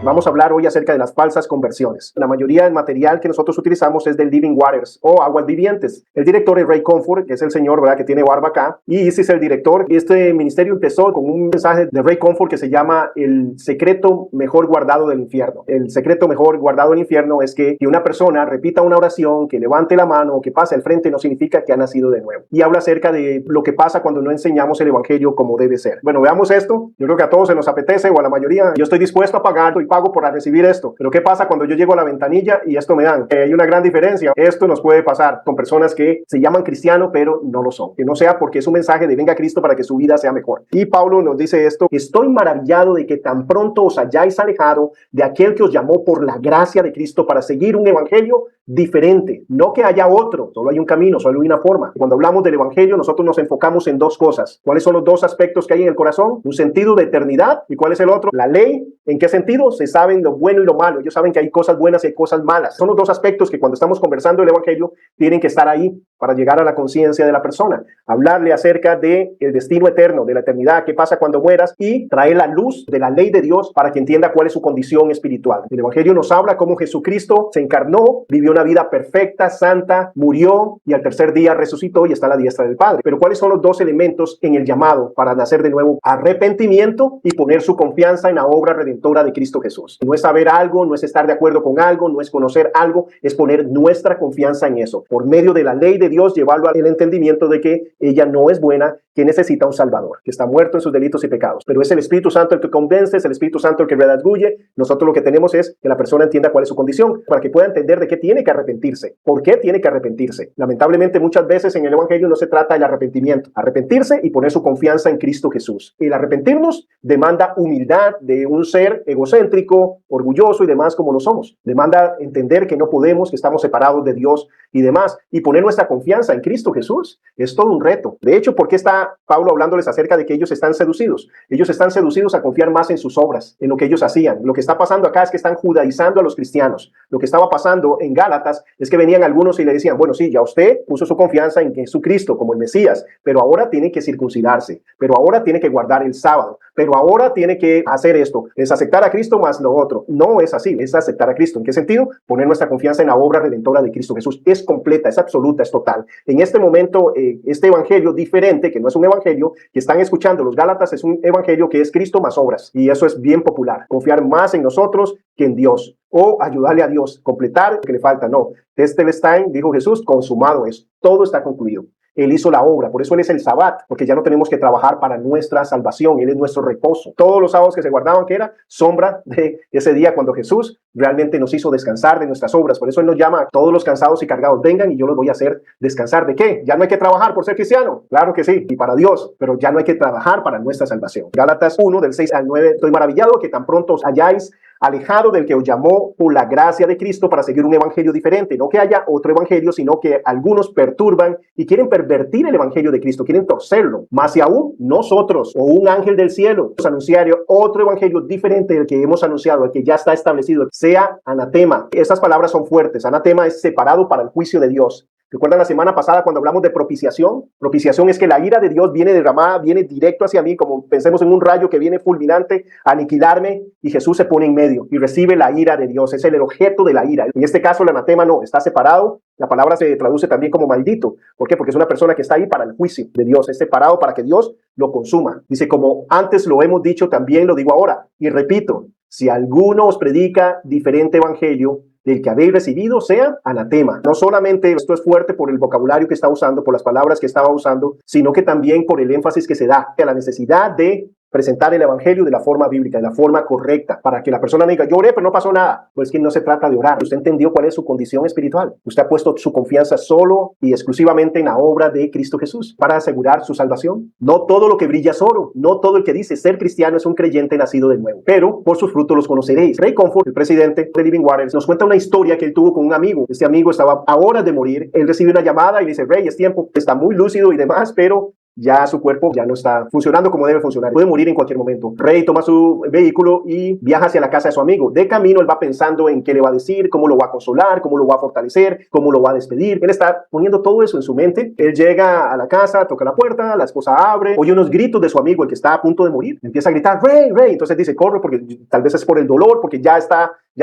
Vamos a hablar hoy acerca de las falsas conversiones. La mayoría del material que nosotros utilizamos es del Living Waters o Aguas Vivientes. El director es Ray Comfort, que es el señor, ¿verdad?, que tiene barba acá, y ese es el director. Este ministerio empezó con un mensaje de Ray Comfort que se llama el secreto mejor guardado del infierno. El secreto mejor guardado del infierno es que una persona repita una oración, que levante la mano o que pase al frente no significa que ha nacido de nuevo. Y habla acerca de lo que pasa cuando no enseñamos el evangelio como debe ser. Bueno, veamos esto. Yo creo que a todos se nos apetece, o a la mayoría. Yo estoy dispuesto a pagar y pago por recibir esto. Pero ¿qué pasa cuando yo llego a la ventanilla y esto me dan? Hay una gran diferencia. Esto nos puede pasar con personas que se llaman cristianos pero no lo son. Que no sea porque es un mensaje de venga Cristo para que su vida sea mejor. Y Pablo nos dice esto: estoy maravillado de que tan pronto os hayáis alejado de aquel que os llamó por la gracia de Cristo para seguir un evangelio diferente. No que haya otro, solo hay un camino, solo hay una forma. Cuando hablamos del evangelio, nosotros nos enfocamos en dos cosas. ¿Cuáles son los dos aspectos que hay en el corazón? Un sentido de eternidad. ¿Y cuál es el otro? La ley. ¿En qué sentido? Se saben lo bueno y lo malo. Ellos saben que hay cosas buenas y hay cosas malas. Son los dos aspectos que cuando estamos conversando el evangelio tienen que estar ahí para llegar a la conciencia de la persona. Hablarle acerca del destino eterno, de la eternidad, qué pasa cuando mueras, y traer la luz de la ley de Dios para que entienda cuál es su condición espiritual. El evangelio nos habla cómo Jesucristo se encarnó, vivió una vida perfecta, santa, murió y al tercer día resucitó y está a la diestra del Padre. Pero ¿cuáles son los dos elementos en el llamado para nacer de nuevo? Arrepentimiento y poner su confianza en la obra redentora de Cristo Jesús. No es saber algo, no es estar de acuerdo con algo, no es conocer algo, es poner nuestra confianza en eso. Por medio de la ley de Dios, llevarlo al entendimiento de que ella no es buena, que necesita un Salvador, que está muerto en sus delitos y pecados. Pero es el Espíritu Santo el que convence, es el Espíritu Santo el que redarguye. Nosotros lo que tenemos es que la persona entienda cuál es su condición, para que pueda entender de qué tiene que arrepentirse, por qué tiene que arrepentirse. Lamentablemente, muchas veces en el Evangelio no se trata del arrepentimiento. Arrepentirse y poner su confianza en Cristo Jesús. El arrepentirnos demanda humildad de un ser egocéntrico, orgulloso y demás como lo somos. Demanda entender que no podemos, que estamos separados de Dios y demás, y poner nuestra confianza en Cristo Jesús. Es todo un reto. De hecho, ¿por qué está Pablo hablándoles acerca de que ellos están seducidos? Ellos están seducidos a confiar más en sus obras, en lo que ellos hacían. Lo que está pasando acá es que están judaizando a los cristianos. Lo que estaba pasando en Gálatas es que venían algunos y le decían, bueno, sí, ya usted puso su confianza en Jesucristo como el Mesías, pero ahora tiene que circuncidarse, pero ahora tiene que guardar el sábado, pero ahora tiene que hacer esto. Es aceptar a Cristo más lo otro. No es así, es aceptar a Cristo. ¿En qué sentido? Poner nuestra confianza en la obra redentora de Cristo Jesús. Es completa, es absoluta, es total. En este momento, este evangelio diferente, que no es un evangelio que están escuchando los Gálatas, es un evangelio que es Cristo más obras. Y eso es bien popular. Confiar más en nosotros que en Dios. O ayudarle a Dios, completar lo que le falta. No. Testelestain, dijo Jesús, consumado es. Todo está concluido. Él hizo la obra, por eso Él es el Sabbat, porque ya no tenemos que trabajar para nuestra salvación, Él es nuestro reposo. Todos los sábados que se guardaban, que era sombra de ese día cuando Jesús realmente nos hizo descansar de nuestras obras. Por eso Él nos llama a todos los cansados y cargados, vengan y yo los voy a hacer descansar. ¿De qué? ¿Ya no hay que trabajar por ser cristiano? Claro que sí, y para Dios, pero ya no hay que trabajar para nuestra salvación. Gálatas 1, del 6 al 9, estoy maravillado que tan pronto os hayáis alejado del que os llamó por la gracia de Cristo para seguir un evangelio diferente. No que haya otro evangelio, sino que algunos perturban y quieren pervertir el evangelio de Cristo, quieren torcerlo. Más y aún nosotros o un ángel del cielo nos anunciaría otro evangelio diferente del que hemos anunciado, el que ya está establecido, sea anatema. Estas palabras son fuertes. Anatema es separado para el juicio de Dios. ¿Recuerdan la semana pasada cuando hablamos de propiciación? Propiciación es que la ira de Dios viene derramada, viene directo hacia mí, como pensemos en un rayo que viene fulminante a aniquilarme, y Jesús se pone en medio y recibe la ira de Dios. Es el objeto de la ira. En este caso el anatema no, está separado. La palabra se traduce también como maldito. ¿Por qué? Porque es una persona que está ahí para el juicio de Dios. Es separado para que Dios lo consuma. Dice, como antes lo hemos dicho, también lo digo ahora. Y repito, si alguno os predica diferente evangelio del que habéis recibido, sea anatema. No solamente esto es fuerte por el vocabulario que está usando, por las palabras que estaba usando, sino que también por el énfasis que se da a la necesidad de presentar el evangelio de la forma bíblica, de la forma correcta, para que la persona no diga, yo oré, pero no pasó nada. Pues que no se trata de orar. Usted entendió cuál es su condición espiritual. Usted ha puesto su confianza solo y exclusivamente en la obra de Cristo Jesús para asegurar su salvación. No todo lo que brilla es oro. No todo el que dice ser cristiano es un creyente nacido de nuevo. Pero por sus frutos los conoceréis. Ray Comfort, el presidente de Living Waters, nos cuenta una historia que él tuvo con un amigo. Este amigo estaba a horas de morir. Él recibe una llamada y dice, Ray, es tiempo. Está muy lúcido y demás, pero ya su cuerpo ya no está funcionando como debe funcionar. Puede morir en cualquier momento. Rey toma su vehículo y viaja hacia la casa de su amigo. De camino, él va pensando en qué le va a decir, cómo lo va a consolar, cómo lo va a fortalecer, cómo lo va a despedir. Él está poniendo todo eso en su mente. Él llega a la casa, toca la puerta, la esposa abre, oye unos gritos de su amigo, el que está a punto de morir. Empieza a gritar, Rey, Rey. Entonces dice, corre, porque tal vez es por el dolor, porque ya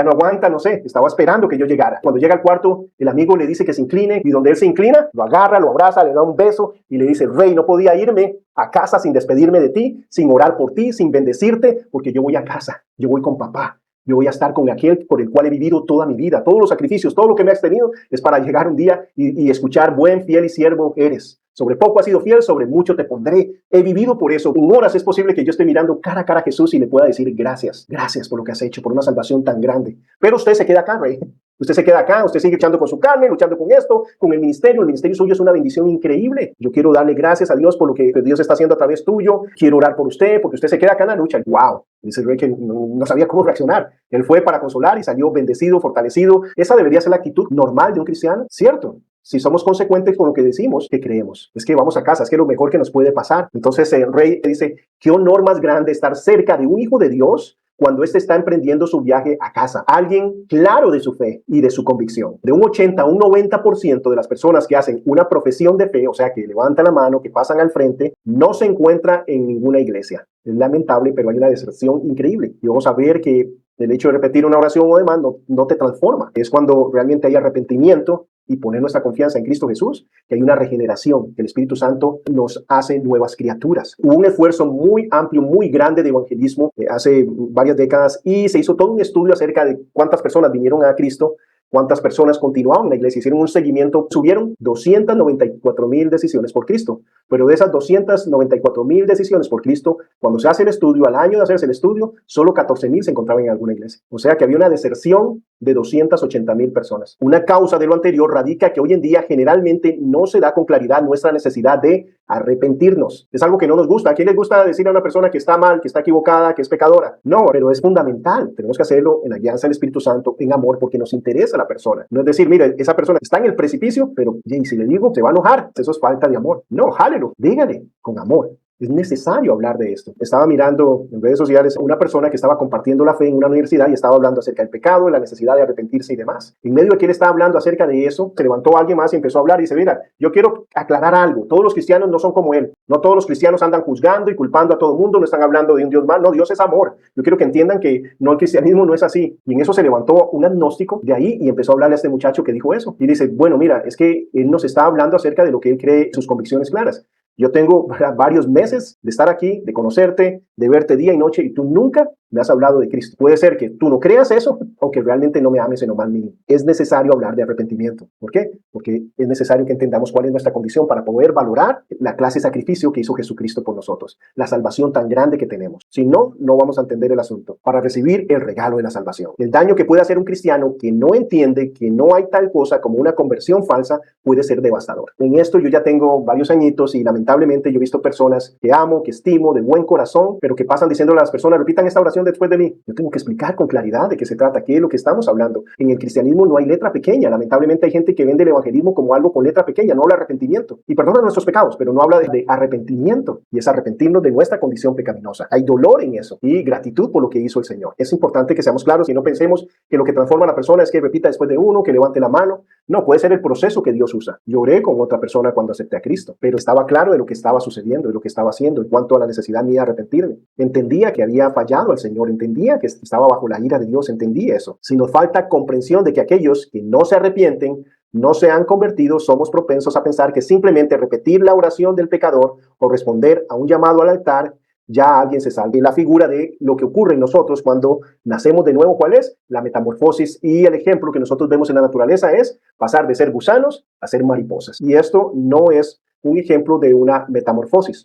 no aguanta, no sé, estaba esperando que yo llegara. Cuando llega al cuarto, el amigo le dice que se incline, y donde él se inclina, lo agarra, lo abraza, le da un beso y le dice, Rey, no podía irme a casa sin despedirme de ti, sin orar por ti, sin bendecirte, porque yo voy a casa, yo voy con papá. Yo voy a estar con aquel por el cual he vivido toda mi vida. Todos los sacrificios, todo lo que me has tenido es para llegar un día y escuchar, buen, fiel y siervo eres. Sobre poco has sido fiel, sobre mucho te pondré. He vivido por eso. En horas es posible que yo esté mirando cara a cara a Jesús y le pueda decir gracias. Gracias por lo que has hecho, por una salvación tan grande. Pero usted se queda acá, Rey. Usted se queda acá, usted sigue luchando con su carne, luchando con esto, con el ministerio. El ministerio suyo es una bendición increíble. Yo quiero darle gracias a Dios por lo que Dios está haciendo a través tuyo. Quiero orar por usted porque usted se queda acá en la lucha. ¡Wow! Dice el Rey que no sabía cómo reaccionar. Él fue para consolar y salió bendecido, fortalecido. Esa debería ser la actitud normal de un cristiano, ¿cierto? Si somos consecuentes con lo que decimos, que creemos. Es que vamos a casa, es que lo mejor que nos puede pasar. Entonces el Rey dice, qué honor más grande estar cerca de un hijo de Dios cuando éste está emprendiendo su viaje a casa. Alguien claro de su fe y de su convicción. De un 80 a un 90% de las personas que hacen una profesión de fe, o sea, que levantan la mano, que pasan al frente, no se encuentra en ninguna iglesia. Es lamentable, pero hay una deserción increíble. Y vamos a ver que el hecho de repetir una oración o demás no te transforma. Es cuando realmente hay arrepentimiento y poner nuestra confianza en Cristo Jesús, que hay una regeneración, que el Espíritu Santo nos hace nuevas criaturas. Hubo un esfuerzo muy amplio, muy grande de evangelismo hace varias décadas y se hizo todo un estudio acerca de cuántas personas vinieron a Cristo, cuántas personas continuaban en la iglesia, hicieron un seguimiento, subieron 294,000 decisiones por Cristo, pero de esas 294,000 decisiones por Cristo, cuando se hace el estudio, al año de hacerse el estudio, solo 14,000 se encontraban en alguna iglesia. O sea que había una deserción de 280,000 personas. Una causa de lo anterior radica que hoy en día generalmente no se da con claridad nuestra necesidad de arrepentirnos. Es algo que no nos gusta. ¿A quién les gusta decir a una persona que está mal, que está equivocada, que es pecadora? No, pero es fundamental. Tenemos que hacerlo en la guianza del Espíritu Santo, en amor, porque nos interesa a la persona. No es decir, mire, esa persona está en el precipicio, pero y si le digo, se va a enojar. Eso es falta de amor. No, jálelo, dígale con amor. Es necesario hablar de esto. Estaba mirando en redes sociales una persona que estaba compartiendo la fe en una universidad y estaba hablando acerca del pecado, de la necesidad de arrepentirse y demás. En medio de que él estaba hablando acerca de eso, se levantó alguien más y empezó a hablar y dice, mira, yo quiero aclarar algo. Todos los cristianos no son como él. No todos los cristianos andan juzgando y culpando a todo el mundo, no están hablando de un Dios mal. No, Dios es amor. Yo quiero que entiendan que no, el cristianismo no es así. Y en eso se levantó un agnóstico de ahí y empezó a hablarle a este muchacho que dijo eso. Y dice, bueno, mira, es que él nos está hablando acerca de lo que él cree, sus convicciones claras. Yo tengo varios meses de estar aquí, de conocerte, de verte día y noche, y tú nunca me has hablado de Cristo. Puede ser que tú no creas eso o que realmente no me ames en lo más mínimo. Es necesario hablar de arrepentimiento. ¿Por qué? Porque es necesario que entendamos cuál es nuestra condición para poder valorar la clase de sacrificio que hizo Jesucristo por nosotros, la salvación tan grande que tenemos. Si no, no vamos a entender el asunto para recibir el regalo de la salvación. El daño que puede hacer un cristiano que no entiende que no hay tal cosa como una conversión falsa puede ser devastador. En esto yo ya tengo varios añitos y lamentablemente yo he visto personas que amo, que estimo, de buen corazón, pero que pasan diciendo a las personas, repitan esta oración después de mí. Yo tengo que explicar con claridad de qué se trata, qué es lo que estamos hablando. En el cristianismo no hay letra pequeña. Lamentablemente hay gente que vende el evangelismo como algo con letra pequeña, no habla de arrepentimiento. Y perdona nuestros pecados, pero no habla de arrepentimiento. Y es arrepentirnos de nuestra condición pecaminosa. Hay dolor en eso y gratitud por lo que hizo el Señor. Es importante que seamos claros y no pensemos que lo que transforma a la persona es que repita después de uno, que levante la mano. No, puede ser el proceso que Dios usa. Lloré con otra persona cuando acepté a Cristo, pero estaba claro de lo que estaba sucediendo, de lo que estaba haciendo en cuanto a la necesidad mía de arrepentirme. Entendía que había fallado al Señor, entendía que estaba bajo la ira de Dios, entendía eso. Si nos falta comprensión de que aquellos que no se arrepienten, no se han convertido, somos propensos a pensar que simplemente repetir la oración del pecador o responder a un llamado al altar, ya alguien se salve. La figura de lo que ocurre en nosotros cuando nacemos de nuevo, ¿cuál es? La metamorfosis, y el ejemplo que nosotros vemos en la naturaleza es pasar de ser gusanos a ser mariposas. Y esto no es un ejemplo de una metamorfosis.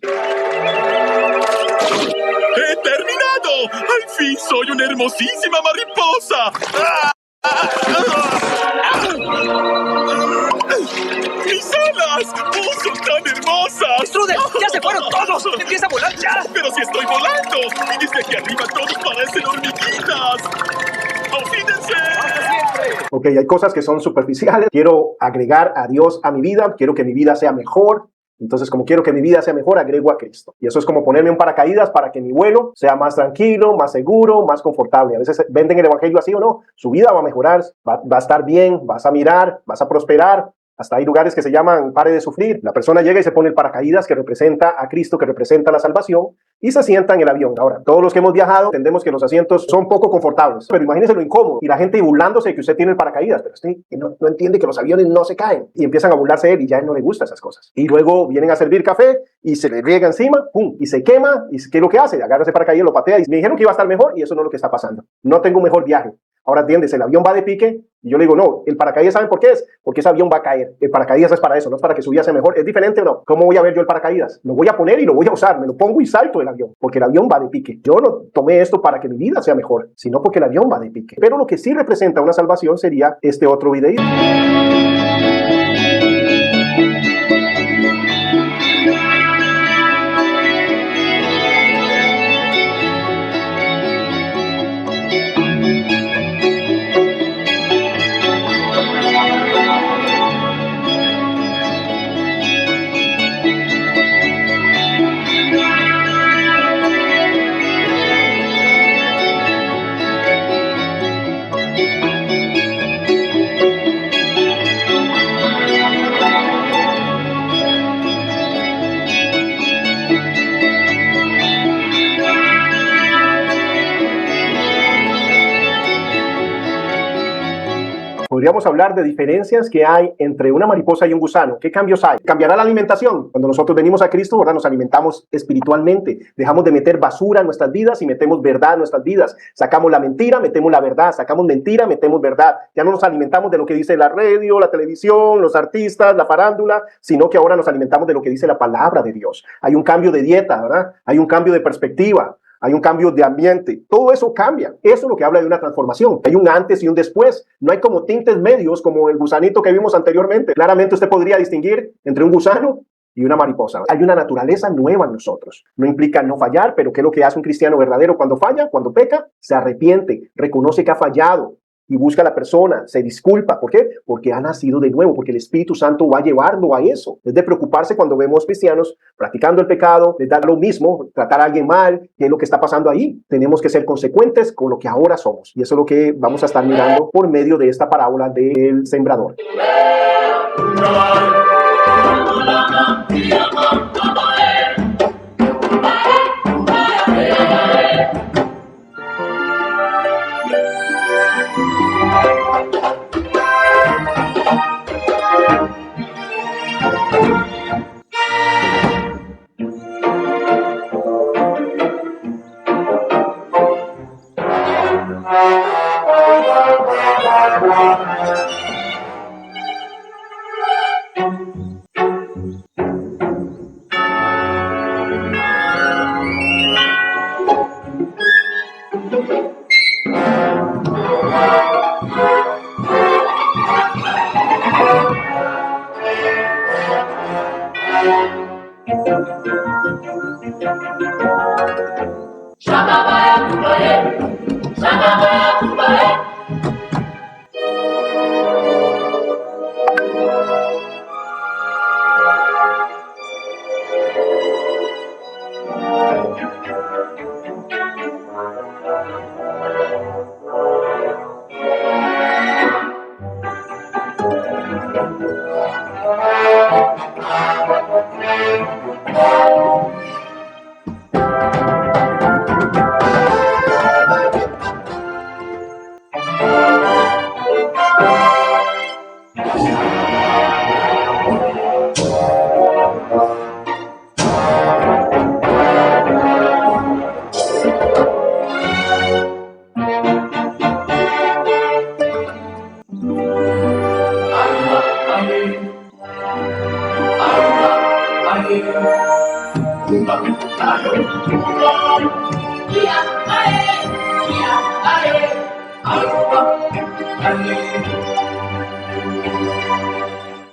¡He terminado! ¡Al fin soy una hermosísima mariposa! ¡Mis alas! ¡Oh, son tan hermosas! ¡Strudel! ¡Ya se fueron todos! ¡Empieza a volar ya! ¡Pero si estoy volando! ¡Y desde aquí arriba todos parecen hormiguitas! ¡Ofídense! Ok, hay cosas que son superficiales. Quiero agregar a Dios a mi vida. Quiero que mi vida sea mejor. Entonces, como quiero que mi vida sea mejor, agrego a Cristo. Y eso es como ponerme un paracaídas para que mi vuelo sea más tranquilo, más seguro, más confortable. A veces venden el evangelio así o no. Su vida va a mejorar, va a estar bien, vas a mirar, vas a prosperar. Hasta hay lugares que se llaman pare de sufrir. La persona llega y se pone el paracaídas que representa a Cristo, que representa la salvación, y se sienta en el avión. Ahora, todos los que hemos viajado entendemos que los asientos son poco confortables, pero imagínense lo incómodo. Y la gente burlándose de que usted tiene el paracaídas, pero usted no entiende que los aviones no se caen. Y empiezan a burlarse de él y ya a él no le gustan esas cosas. Y luego vienen a servir café y se le riega encima, ¡pum! Y se quema. ¿Y qué es lo que hace? Agarra ese paracaídas, lo patea y me dijeron que iba a estar mejor y eso no es lo que está pasando. No tengo un mejor viaje. Ahora entiendes, el avión va de pique y yo le digo, no, el paracaídas, ¿saben por qué es? Porque ese avión va a caer. El paracaídas es para eso, no es para que su vida sea mejor. ¿Es diferente o no? ¿Cómo voy a ver yo el paracaídas? Lo voy a poner y lo voy a usar, me lo pongo y salto del avión, porque el avión va de pique. Yo no tomé esto para que mi vida sea mejor, sino porque el avión va de pique. Pero lo que sí representa una salvación sería este otro videíto. Podríamos hablar de diferencias que hay entre una mariposa y un gusano. ¿Qué cambios hay? ¿Cambiará la alimentación? Cuando nosotros venimos a Cristo, ¿verdad? Nos alimentamos espiritualmente. Dejamos de meter basura en nuestras vidas y metemos verdad en nuestras vidas. Sacamos la mentira, metemos la verdad. Sacamos mentira, metemos verdad. Ya no nos alimentamos de lo que dice la radio, la televisión, los artistas, la farándula, sino que ahora nos alimentamos de lo que dice la palabra de Dios. Hay un cambio de dieta, ¿verdad? Hay un cambio de perspectiva. Hay un cambio de ambiente, todo eso cambia. Eso es lo que habla de una transformación. Hay un antes y un después. No hay como tintes medios como el gusanito que vimos anteriormente. Claramente usted podría distinguir entre un gusano y una mariposa. Hay una naturaleza nueva en nosotros. No implica no fallar, pero ¿qué es lo que hace un cristiano verdadero cuando falla? Cuando peca, se arrepiente, reconoce que ha fallado y busca a la persona, se disculpa. ¿Por qué? Porque ha nacido de nuevo, porque el Espíritu Santo va a llevarlo a eso. Es de preocuparse cuando vemos cristianos practicando el pecado, les da lo mismo, tratar a alguien mal, ¿qué es lo que está pasando ahí? Tenemos que ser consecuentes con lo que ahora somos. Y eso es lo que vamos a estar mirando por medio de esta parábola del sembrador.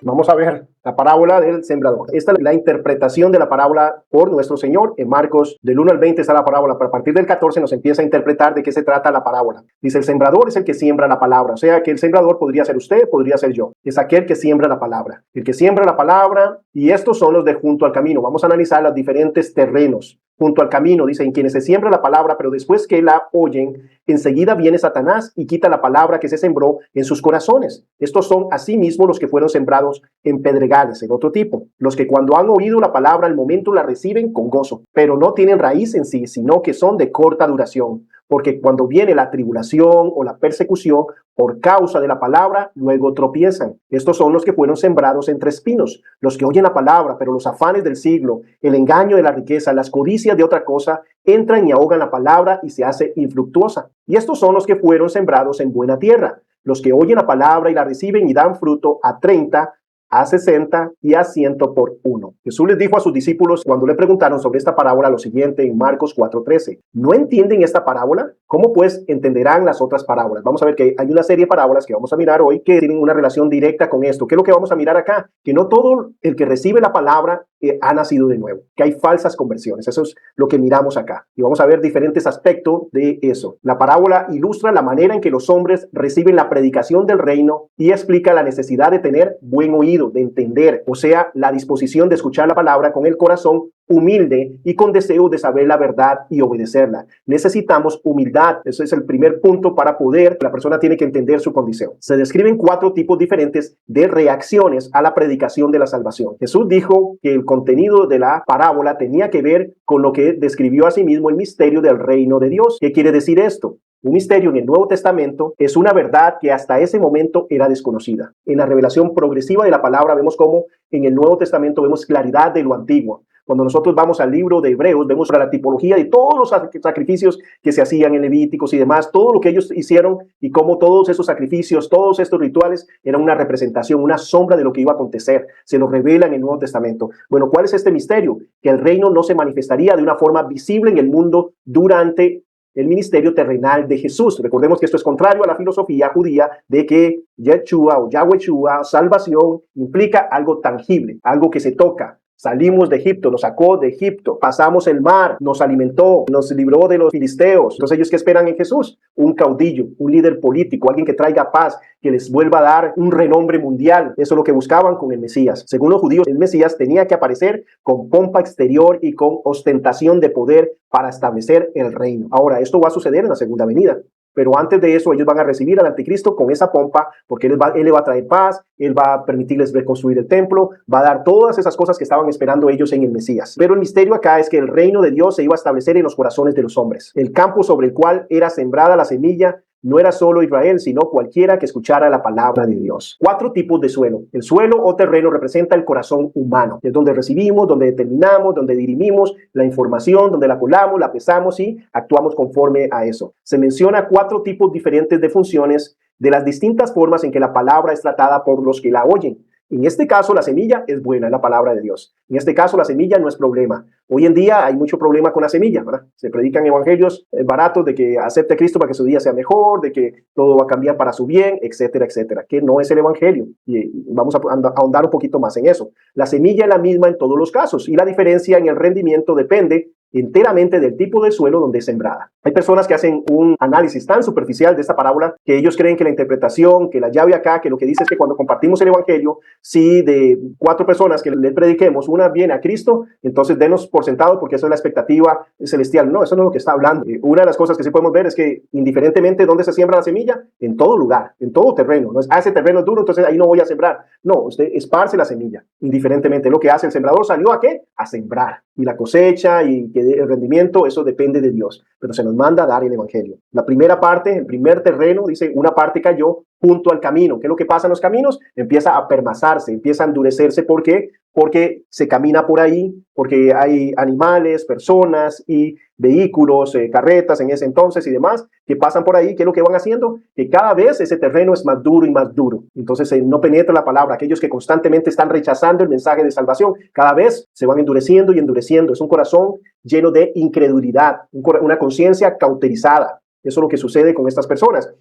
Vamos a ver la parábola del sembrador. Esta es la interpretación de la parábola por nuestro Señor. En Marcos, del 1 al 20 está la parábola, pero a partir del 14 nos empieza a interpretar de qué se trata la parábola. Dice, el sembrador es el que siembra la palabra. O sea, que el sembrador podría ser usted, podría ser yo. Es aquel que siembra la palabra. El que siembra la palabra, y estos son los de junto al camino. Vamos a analizar los diferentes terrenos. Junto al camino, dicen quienes se siembra la palabra, pero después que la oyen, enseguida viene Satanás y quita la palabra que se sembró en sus corazones. Estos son asimismo los que fueron sembrados en pedregales, en otro tipo. Los que cuando han oído la palabra al momento la reciben con gozo, pero no tienen raíz en sí, sino que son de corta duración. Porque cuando viene la tribulación o la persecución por causa de la palabra, luego tropiezan. Estos son los que fueron sembrados entre espinos, los que oyen la palabra, pero los afanes del siglo, el engaño de la riqueza, las codicias de otra cosa, entran y ahogan la palabra y se hace infructuosa. Y estos son los que fueron sembrados en buena tierra, los que oyen la palabra y la reciben y dan fruto a 30, a 60 y a 100 por uno. Jesús les dijo a sus discípulos cuando le preguntaron sobre esta parábola lo siguiente en Marcos 4:13. ¿No entienden esta parábola? ¿Cómo pues entenderán las otras parábolas? Vamos a ver que hay una serie de parábolas que vamos a mirar hoy que tienen una relación directa con esto. ¿Qué es lo que vamos a mirar acá? Que no todo el que recibe la palabra ha nacido de nuevo, que hay falsas conversiones. Eso es lo que miramos acá. Y vamos a ver diferentes aspectos de eso. La parábola ilustra la manera en que los hombres reciben la predicación del reino y explica la necesidad de tener buen oído, de entender, o sea, la disposición de escuchar la palabra con el corazón humilde y con deseo de saber la verdad y obedecerla. Necesitamos humildad. Ese es el primer punto para poder. La persona tiene que entender su condición. Se describen 4 tipos diferentes de reacciones a la predicación de la salvación. Jesús dijo que el contenido de la parábola tenía que ver con lo que describió a sí mismo el misterio del reino de Dios. ¿Qué quiere decir esto? Un misterio en el Nuevo Testamento es una verdad que hasta ese momento era desconocida. En la revelación progresiva de la palabra vemos cómo en el Nuevo Testamento vemos claridad de lo antiguo. Cuando nosotros vamos al libro de Hebreos, vemos la tipología de todos los sacrificios que se hacían en Levíticos y demás, todo lo que ellos hicieron y cómo todos esos sacrificios, todos estos rituales eran una representación, una sombra de lo que iba a acontecer. Se nos revela en el Nuevo Testamento. Bueno, ¿cuál es este misterio? Que el reino no se manifestaría de una forma visible en el mundo durante el ministerio terrenal de Jesús. Recordemos que esto es contrario a la filosofía judía de que Yeshua o Yahweh, salvación, implica algo tangible, algo que se toca. Salimos de Egipto, nos sacó de Egipto, pasamos el mar, nos alimentó, nos libró de los filisteos. Entonces, ¿ellos qué esperan en Jesús? Un caudillo, un líder político, alguien que traiga paz, que les vuelva a dar un renombre mundial. Eso es lo que buscaban con el Mesías. Según los judíos, el Mesías tenía que aparecer con pompa exterior y con ostentación de poder para establecer el reino. Ahora, esto va a suceder en la segunda venida. Pero antes de eso, ellos van a recibir al anticristo con esa pompa, porque él le va a traer paz, él va a permitirles reconstruir el templo, va a dar todas esas cosas que estaban esperando ellos en el Mesías. Pero el misterio acá es que el reino de Dios se iba a establecer en los corazones de los hombres. El campo sobre el cual era sembrada la semilla no era solo Israel, sino cualquiera que escuchara la palabra de Dios. 4 tipos de suelo. El suelo o terreno representa el corazón humano. Es donde recibimos, donde determinamos, donde dirimimos la información, donde la colamos, la pesamos y actuamos conforme a eso. Se menciona 4 tipos diferentes de funciones de las distintas formas en que la palabra es tratada por los que la oyen. En este caso, la semilla es buena, es la palabra de Dios. En este caso, la semilla no es problema. Hoy en día hay mucho problema con la semilla, ¿verdad? Se predican evangelios baratos de que acepte a Cristo para que su día sea mejor, de que todo va a cambiar para su bien, etcétera, etcétera, que no es el evangelio. Y vamos a ahondar un poquito más en eso. La semilla es la misma en todos los casos y la diferencia en el rendimiento depende enteramente del tipo de suelo donde es sembrada. Hay personas que hacen un análisis tan superficial de esta parábola que ellos creen que la interpretación, que la llave acá, que lo que dice es que cuando compartimos el evangelio, si de 4 personas que le prediquemos, una viene a Cristo, entonces denos por sentado porque eso es la expectativa celestial. No, eso no es lo que está hablando. Una de las cosas que sí podemos ver es que indiferentemente dónde se siembra la semilla, en todo lugar, en todo terreno. No es, ese terreno es duro, entonces ahí no voy a sembrar. No, usted esparce la semilla, indiferentemente. Lo que hace el sembrador salió ¿a qué? A sembrar. Y la cosecha y que el rendimiento, eso depende de Dios, pero se nos manda a dar el evangelio. La primera parte, el primer terreno, dice, una parte cayó junto al camino. ¿Qué es lo que pasa en los caminos? Empieza a permazarse, empieza a endurecerse. ¿Por qué? Porque se camina por ahí, porque hay animales, personas y vehículos, carretas en ese entonces y demás, que pasan por ahí. ¿Qué es lo que van haciendo? Que cada vez ese terreno es más duro y más duro. Entonces no penetra la palabra. Aquellos que constantemente están rechazando el mensaje de salvación, cada vez se van endureciendo y endureciendo. Es un corazón lleno de incredulidad, una conciencia cauterizada. Eso es lo que sucede con estas personas.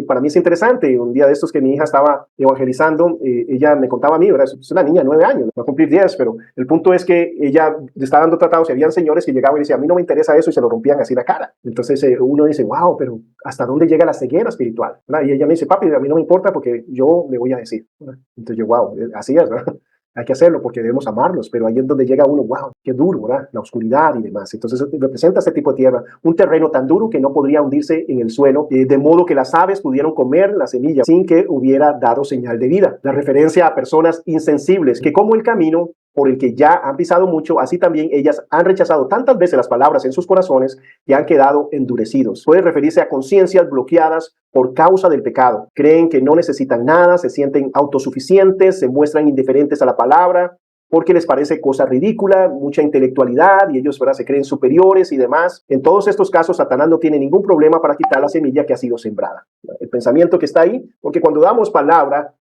Para mí es interesante. Un día de estos que mi hija estaba evangelizando, ella me contaba a mí, ¿verdad? Es una niña de 9 años, va a cumplir 10, pero el punto es que ella está dando tratados y habían señores que llegaban y decían, a mí no me interesa eso, y se lo rompían así la cara. Entonces uno dice, wow, pero ¿hasta dónde llega la ceguera espiritual? ¿Verdad? Y ella me dice, papi, a mí no me importa porque yo le voy a decir. ¿Verdad? Entonces yo, wow, así es, ¿verdad? Hay que hacerlo porque debemos amarlos, pero ahí es donde llega uno, wow, qué duro, ¿verdad? La oscuridad y demás. Entonces representa este tipo de tierra, un terreno tan duro que no podría hundirse en el suelo, de modo que las aves pudieron comer la semilla sin que hubiera dado señal de vida. La referencia a personas insensibles que como el camino por el que ya han pisado mucho, así también ellas han rechazado tantas veces las palabras en sus corazones que han quedado endurecidos. Puede referirse a conciencias bloqueadas por causa del pecado. Creen que no necesitan nada, se sienten autosuficientes, se muestran indiferentes a la palabra, porque les parece cosa ridícula, mucha intelectualidad, y ellos, ¿verdad?, se creen superiores y demás. En todos estos casos, Satanás no tiene ningún problema para quitar la semilla que ha sido sembrada. El pensamiento que está ahí, porque cuando damos palabra,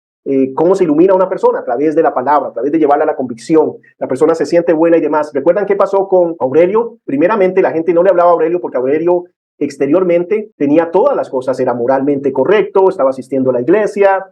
cómo se ilumina a una persona a través de la palabra, a través de llevarla a la convicción. La persona se siente buena y demás. ¿Recuerdan qué pasó con Aurelio? Primeramente, la gente no le hablaba a Aurelio porque Aurelio exteriormente tenía todas las cosas, era moralmente correcto, estaba asistiendo a la iglesia,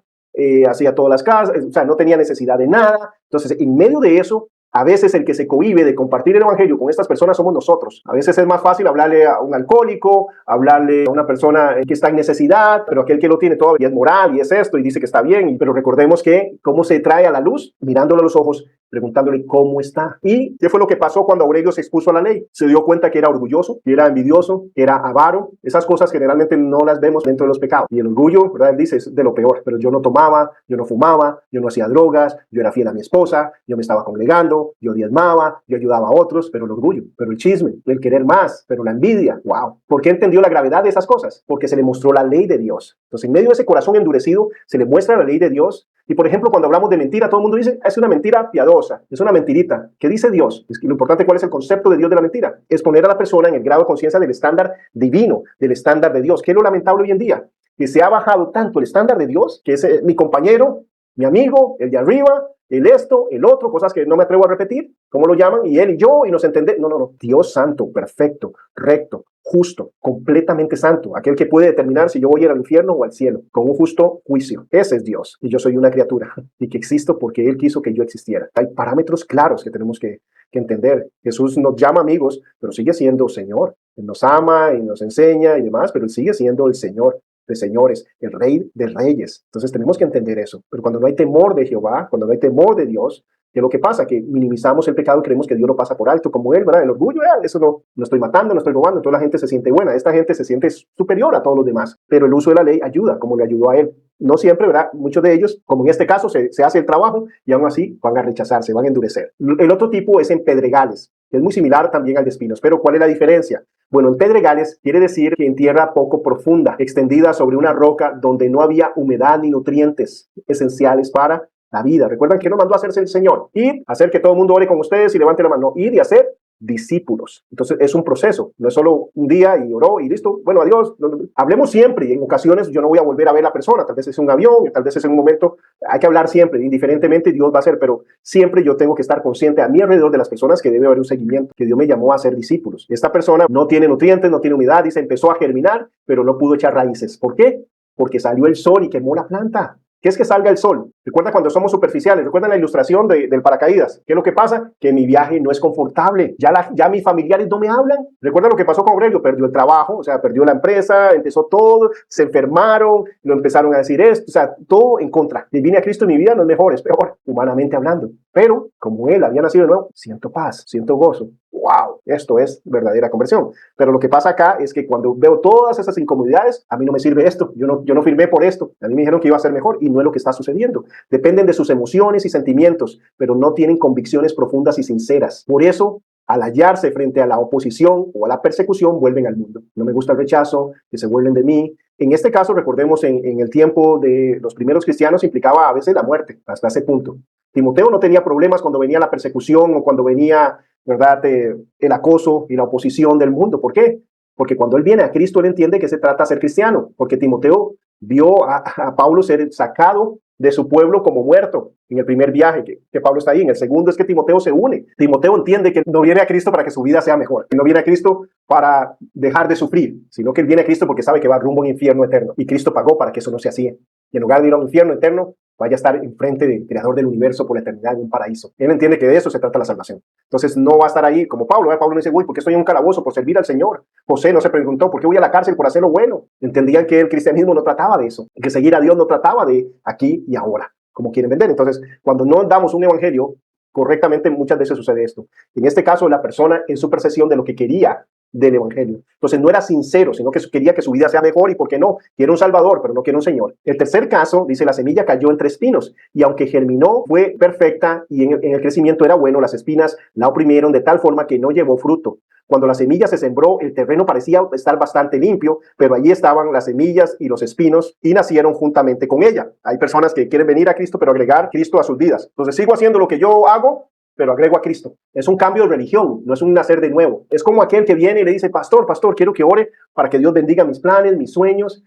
hacía todas las casas, o sea, no tenía necesidad de nada. Entonces, en medio de eso, a veces el que se cohíbe de compartir el evangelio con estas personas somos nosotros. A veces es más fácil hablarle a un alcohólico, hablarle a una persona que está en necesidad, pero aquel que lo tiene todo y es moral y es esto y dice que está bien. Pero recordemos que cómo se trae a la luz, mirándolo a los ojos, preguntándole cómo está. ¿Y qué fue lo que pasó cuando Aurelio se expuso a la ley? Se dio cuenta que era orgulloso, que era envidioso, que era avaro. Esas cosas generalmente no las vemos dentro de los pecados. Y el orgullo, ¿verdad? Él dice, es de lo peor. Pero yo no tomaba, yo no fumaba, yo no hacía drogas, yo era fiel a mi esposa, yo me estaba congregando, yo diezmaba, yo ayudaba a otros. Pero el orgullo, pero el chisme, el querer más, pero la envidia, wow. ¿Por qué entendió la gravedad de esas cosas? Porque se le mostró la ley de Dios. Entonces, en medio de ese corazón endurecido, se le muestra la ley de Dios. Y por ejemplo, cuando hablamos de mentira, todo el mundo dice, es una mentira piadosa, es una mentirita. ¿Qué dice Dios? Es que lo importante, ¿cuál es el concepto de Dios de la mentira? Es poner a la persona en el grado de conciencia del estándar divino, del estándar de Dios. ¿Qué es lo lamentable hoy en día? Que se ha bajado tanto el estándar de Dios, que es mi compañero, mi amigo, el de arriba, el esto, el otro, cosas que no me atrevo a repetir, ¿cómo lo llaman? Y él y yo, y nos entendemos. No. Dios santo, perfecto, recto, justo, completamente santo, aquel que puede determinar si yo voy a ir al infierno o al cielo, con un justo juicio. Ese es Dios, y yo soy una criatura, y que existo porque Él quiso que yo existiera. Hay parámetros claros que tenemos que entender. Jesús nos llama amigos, pero sigue siendo Señor. Él nos ama y nos enseña y demás, pero Él sigue siendo el Señor de señores, el Rey de reyes. Entonces tenemos que entender eso. Pero cuando no hay temor de Jehová, cuando no hay temor de Dios, ¿qué es lo que pasa? Que minimizamos el pecado y creemos que Dios lo pasa por alto, como Él, ¿verdad? El orgullo, eso no estoy matando, no estoy robando, entonces la gente se siente buena, esta gente se siente superior a todos los demás, pero el uso de la ley ayuda, como le ayudó a Él. No siempre, ¿verdad? Muchos de ellos, como en este caso, se hace el trabajo y aún así van a rechazarse, van a endurecer. El otro tipo es en pedregales, que es muy similar también al de espinos, pero ¿cuál es la diferencia? Bueno, en pedregales quiere decir que en tierra poco profunda, extendida sobre una roca donde no había humedad ni nutrientes esenciales para la vida. Recuerdan que no mandó a hacerse el Señor. Ir, hacer que todo el mundo ore con ustedes y levante la mano. Ir y hacer discípulos. Entonces es un proceso, no es solo un día y oró y listo, bueno, adiós. Hablemos siempre y en ocasiones yo no voy a volver a ver a la persona, tal vez es un avión, tal vez es en un momento, hay que hablar siempre, indiferentemente Dios va a hacer, pero siempre yo tengo que estar consciente a mi alrededor de las personas que debe haber un seguimiento, que Dios me llamó a ser discípulos. Esta persona no tiene nutrientes, no tiene humedad, dice, empezó a germinar, pero no pudo echar raíces. ¿Por qué? Porque salió el sol y quemó la planta. ¿Qué es que salga el sol? Recuerda cuando somos superficiales, recuerdan la ilustración del paracaídas. ¿Qué es lo que pasa? Que mi viaje no es confortable. Ya mis familiares no me hablan. Recuerda lo que pasó con Aurelio, perdió el trabajo, o sea, perdió la empresa, empezó todo, se enfermaron, lo empezaron a decir esto, o sea, todo en contra. Y vine a Cristo en mi vida, no es mejor, es peor, humanamente hablando. Pero, como él había nacido de nuevo, siento paz, siento gozo. ¡Wow! Esto es verdadera conversión. Pero lo que pasa acá es que cuando veo todas esas incomodidades, a mí no me sirve esto. Yo no firmé por esto. A mí me dijeron que iba a ser mejor y no es lo que está sucediendo. Dependen de sus emociones y sentimientos, pero no tienen convicciones profundas y sinceras. Por eso, al hallarse frente a la oposición o a la persecución, vuelven al mundo. No me gusta el rechazo, que se vuelven de mí. En este caso, recordemos, en el tiempo de los primeros cristianos implicaba a veces la muerte, hasta ese punto. Timoteo no tenía problemas cuando venía la persecución o cuando venía, ¿verdad?, el acoso y la oposición del mundo. ¿Por qué? Porque cuando él viene a Cristo, él entiende que se trata de ser cristiano. Porque Timoteo vio a Pablo ser sacado de su pueblo como muerto en el primer viaje que Pablo está ahí. En el segundo es que Timoteo se une. Timoteo entiende que no viene a Cristo para que su vida sea mejor. No viene a Cristo para dejar de sufrir, sino que él viene a Cristo porque sabe que va rumbo a un infierno eterno. Y Cristo pagó para que eso no sea así. Y en lugar de ir a un infierno eterno, vaya a estar enfrente del creador del universo por la eternidad en un paraíso. Él entiende que de eso se trata la salvación. Entonces no va a estar ahí como Pablo. Pablo no dice, uy, ¿por qué estoy en un calabozo? Por servir al Señor. José no se preguntó, ¿por qué voy a la cárcel? Por hacer lo bueno. Entendían que el cristianismo no trataba de eso, que seguir a Dios no trataba de aquí y ahora, como quieren vender. Entonces, cuando no damos un evangelio correctamente, muchas veces sucede esto. En este caso, la persona en su percepción de lo que quería del evangelio. Entonces no era sincero, sino que quería que su vida sea mejor y ¿por qué no? Quiere un salvador, pero no quiere un señor. El tercer caso, dice, la semilla cayó entre espinos y aunque germinó, fue perfecta y en el crecimiento era bueno, las espinas la oprimieron de tal forma que no llevó fruto. Cuando la semilla se sembró, el terreno parecía estar bastante limpio, pero allí estaban las semillas y los espinos y nacieron juntamente con ella. Hay personas que quieren venir a Cristo, pero agregar Cristo a sus vidas. Entonces sigo haciendo lo que yo hago, pero agrego a Cristo. Es un cambio de religión, no es un nacer de nuevo. Es como aquel que viene y le dice, pastor, quiero que ore para que Dios bendiga mis planes, mis sueños.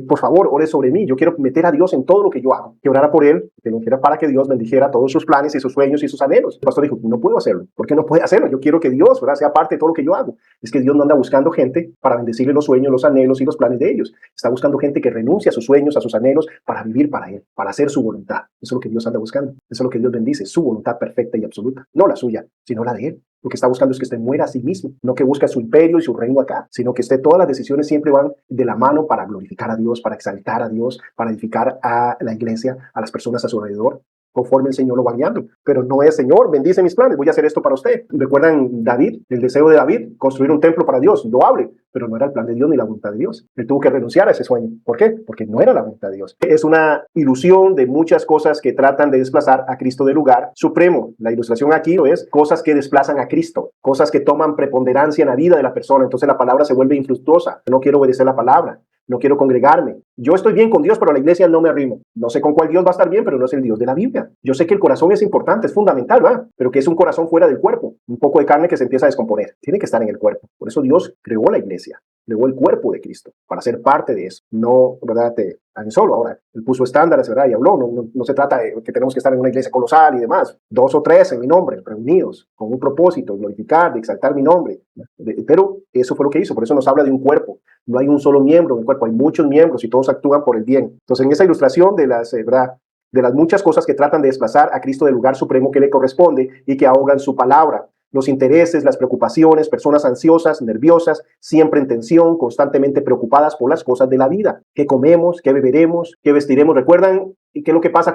Por favor, ore sobre mí. Yo quiero meter a Dios en todo lo que yo hago. Que orara por él, que no quiera para que Dios bendijera todos sus planes y sus sueños y sus anhelos. El pastor dijo, no puedo hacerlo. ¿Por qué no puede hacerlo? Yo quiero que Dios, ¿verdad?, sea parte de todo lo que yo hago. Es que Dios no anda buscando gente para bendecirle los sueños, los anhelos y los planes de ellos. Está buscando gente que renuncie a sus sueños, a sus anhelos, para vivir para él, para hacer su voluntad. Eso es lo que Dios anda buscando. Eso es lo que Dios bendice, su voluntad perfecta y absoluta. No la suya, sino la de él. Lo que está buscando es que usted muera a sí mismo, no que busque su imperio y su reino acá, sino que todas las decisiones siempre van de la mano para glorificar a Dios, para exaltar a Dios, para edificar a la iglesia, a las personas a su alrededor, conforme el Señor lo va guiando. Pero no es, Señor, bendice mis planes, voy a hacer esto para usted. ¿Recuerdan David? El deseo de David, construir un templo para Dios, loable, pero no era el plan de Dios ni la voluntad de Dios. Él tuvo que renunciar a ese sueño. ¿Por qué? Porque no era la voluntad de Dios. Es una ilusión de muchas cosas que tratan de desplazar a Cristo del lugar supremo. La ilustración aquí es cosas que desplazan a Cristo, cosas que toman preponderancia en la vida de la persona. Entonces la palabra se vuelve infructuosa. No quiero obedecer la palabra. No quiero congregarme. Yo estoy bien con Dios, pero a la iglesia no me arrimo. No sé con cuál Dios va a estar bien, pero no es el Dios de la Biblia. Yo sé que el corazón es importante, es fundamental, ¿verdad? Pero que es un corazón fuera del cuerpo. Un poco de carne que se empieza a descomponer. Tiene que estar en el cuerpo. Por eso Dios creó la iglesia, creó el cuerpo de Cristo, para ser parte de eso. No, ¿verdad?, tan solo. Ahora, Él puso estándares, ¿verdad?, y habló. No se trata de que tenemos que estar en una iglesia colosal y demás. 2 o 3 en mi nombre, reunidos, con un propósito, glorificar, de exaltar mi nombre. Pero eso fue lo que hizo. Por eso nos habla de un cuerpo. No hay un solo miembro en el cuerpo, hay muchos miembros y todos actúan por el bien. Entonces, en esa ilustración de las muchas cosas que tratan de desplazar a Cristo del lugar supremo que le corresponde y que ahogan su palabra, los intereses, las preocupaciones, personas ansiosas, nerviosas, siempre en tensión, constantemente preocupadas por las cosas de la vida. ¿Qué comemos? ¿Qué beberemos? ¿Qué vestiremos? ¿Recuerdan qué es lo que pasa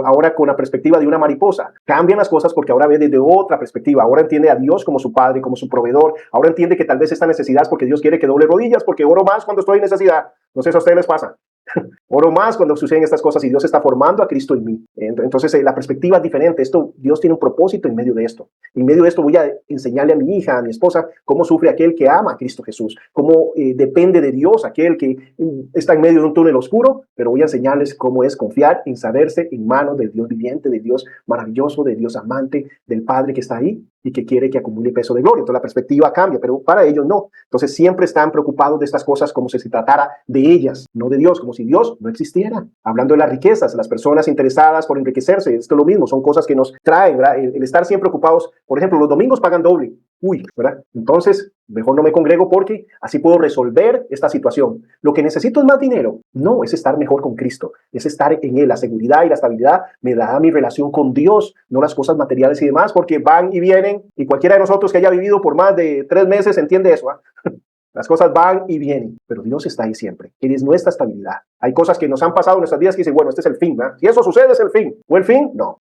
ahora con la perspectiva de una mariposa? Cambian las cosas porque ahora ve desde otra perspectiva. Ahora entiende a Dios como su Padre, como su proveedor. Ahora entiende que tal vez esta necesidad es porque Dios quiere que doble rodillas, porque oro más cuando estoy en necesidad. No sé si a ustedes les pasa. Oro más cuando suceden estas cosas y Dios está formando a Cristo en mí. Entonces la perspectiva es diferente. Dios tiene un propósito en medio de esto. En medio de esto voy a enseñarle a mi hija, a mi esposa, cómo sufre aquel que ama a Cristo Jesús, cómo depende de Dios aquel que está en medio de un túnel oscuro, pero voy a enseñarles cómo es confiar en saberse en manos del Dios viviente, del Dios maravilloso, del Dios amante, del Padre que está ahí y que quiere que acumule peso de gloria. Entonces la perspectiva cambia, pero para ellos no. Entonces siempre están preocupados de estas cosas como si se tratara de ellas, no de Dios, como si Dios no existiera. Hablando de las riquezas, las personas interesadas por enriquecerse, esto es lo mismo, son cosas que nos traen, ¿verdad? El estar siempre ocupados. Por ejemplo, los domingos pagan doble. Uy, ¿verdad? Entonces, mejor no me congrego porque así puedo resolver esta situación. Lo que necesito es más dinero. No, es estar mejor con Cristo. Es estar en Él. La seguridad y la estabilidad me da mi relación con Dios, no las cosas materiales y demás, porque van y vienen. Y cualquiera de nosotros que haya vivido por más de 3 meses entiende eso, ¿eh? Las cosas van y vienen, pero Dios está ahí siempre. Él es nuestra estabilidad. Hay cosas que nos han pasado en nuestras vidas que dicen, bueno, este es el fin, ¿verdad? Si eso sucede, es el fin. ¿O el fin? No.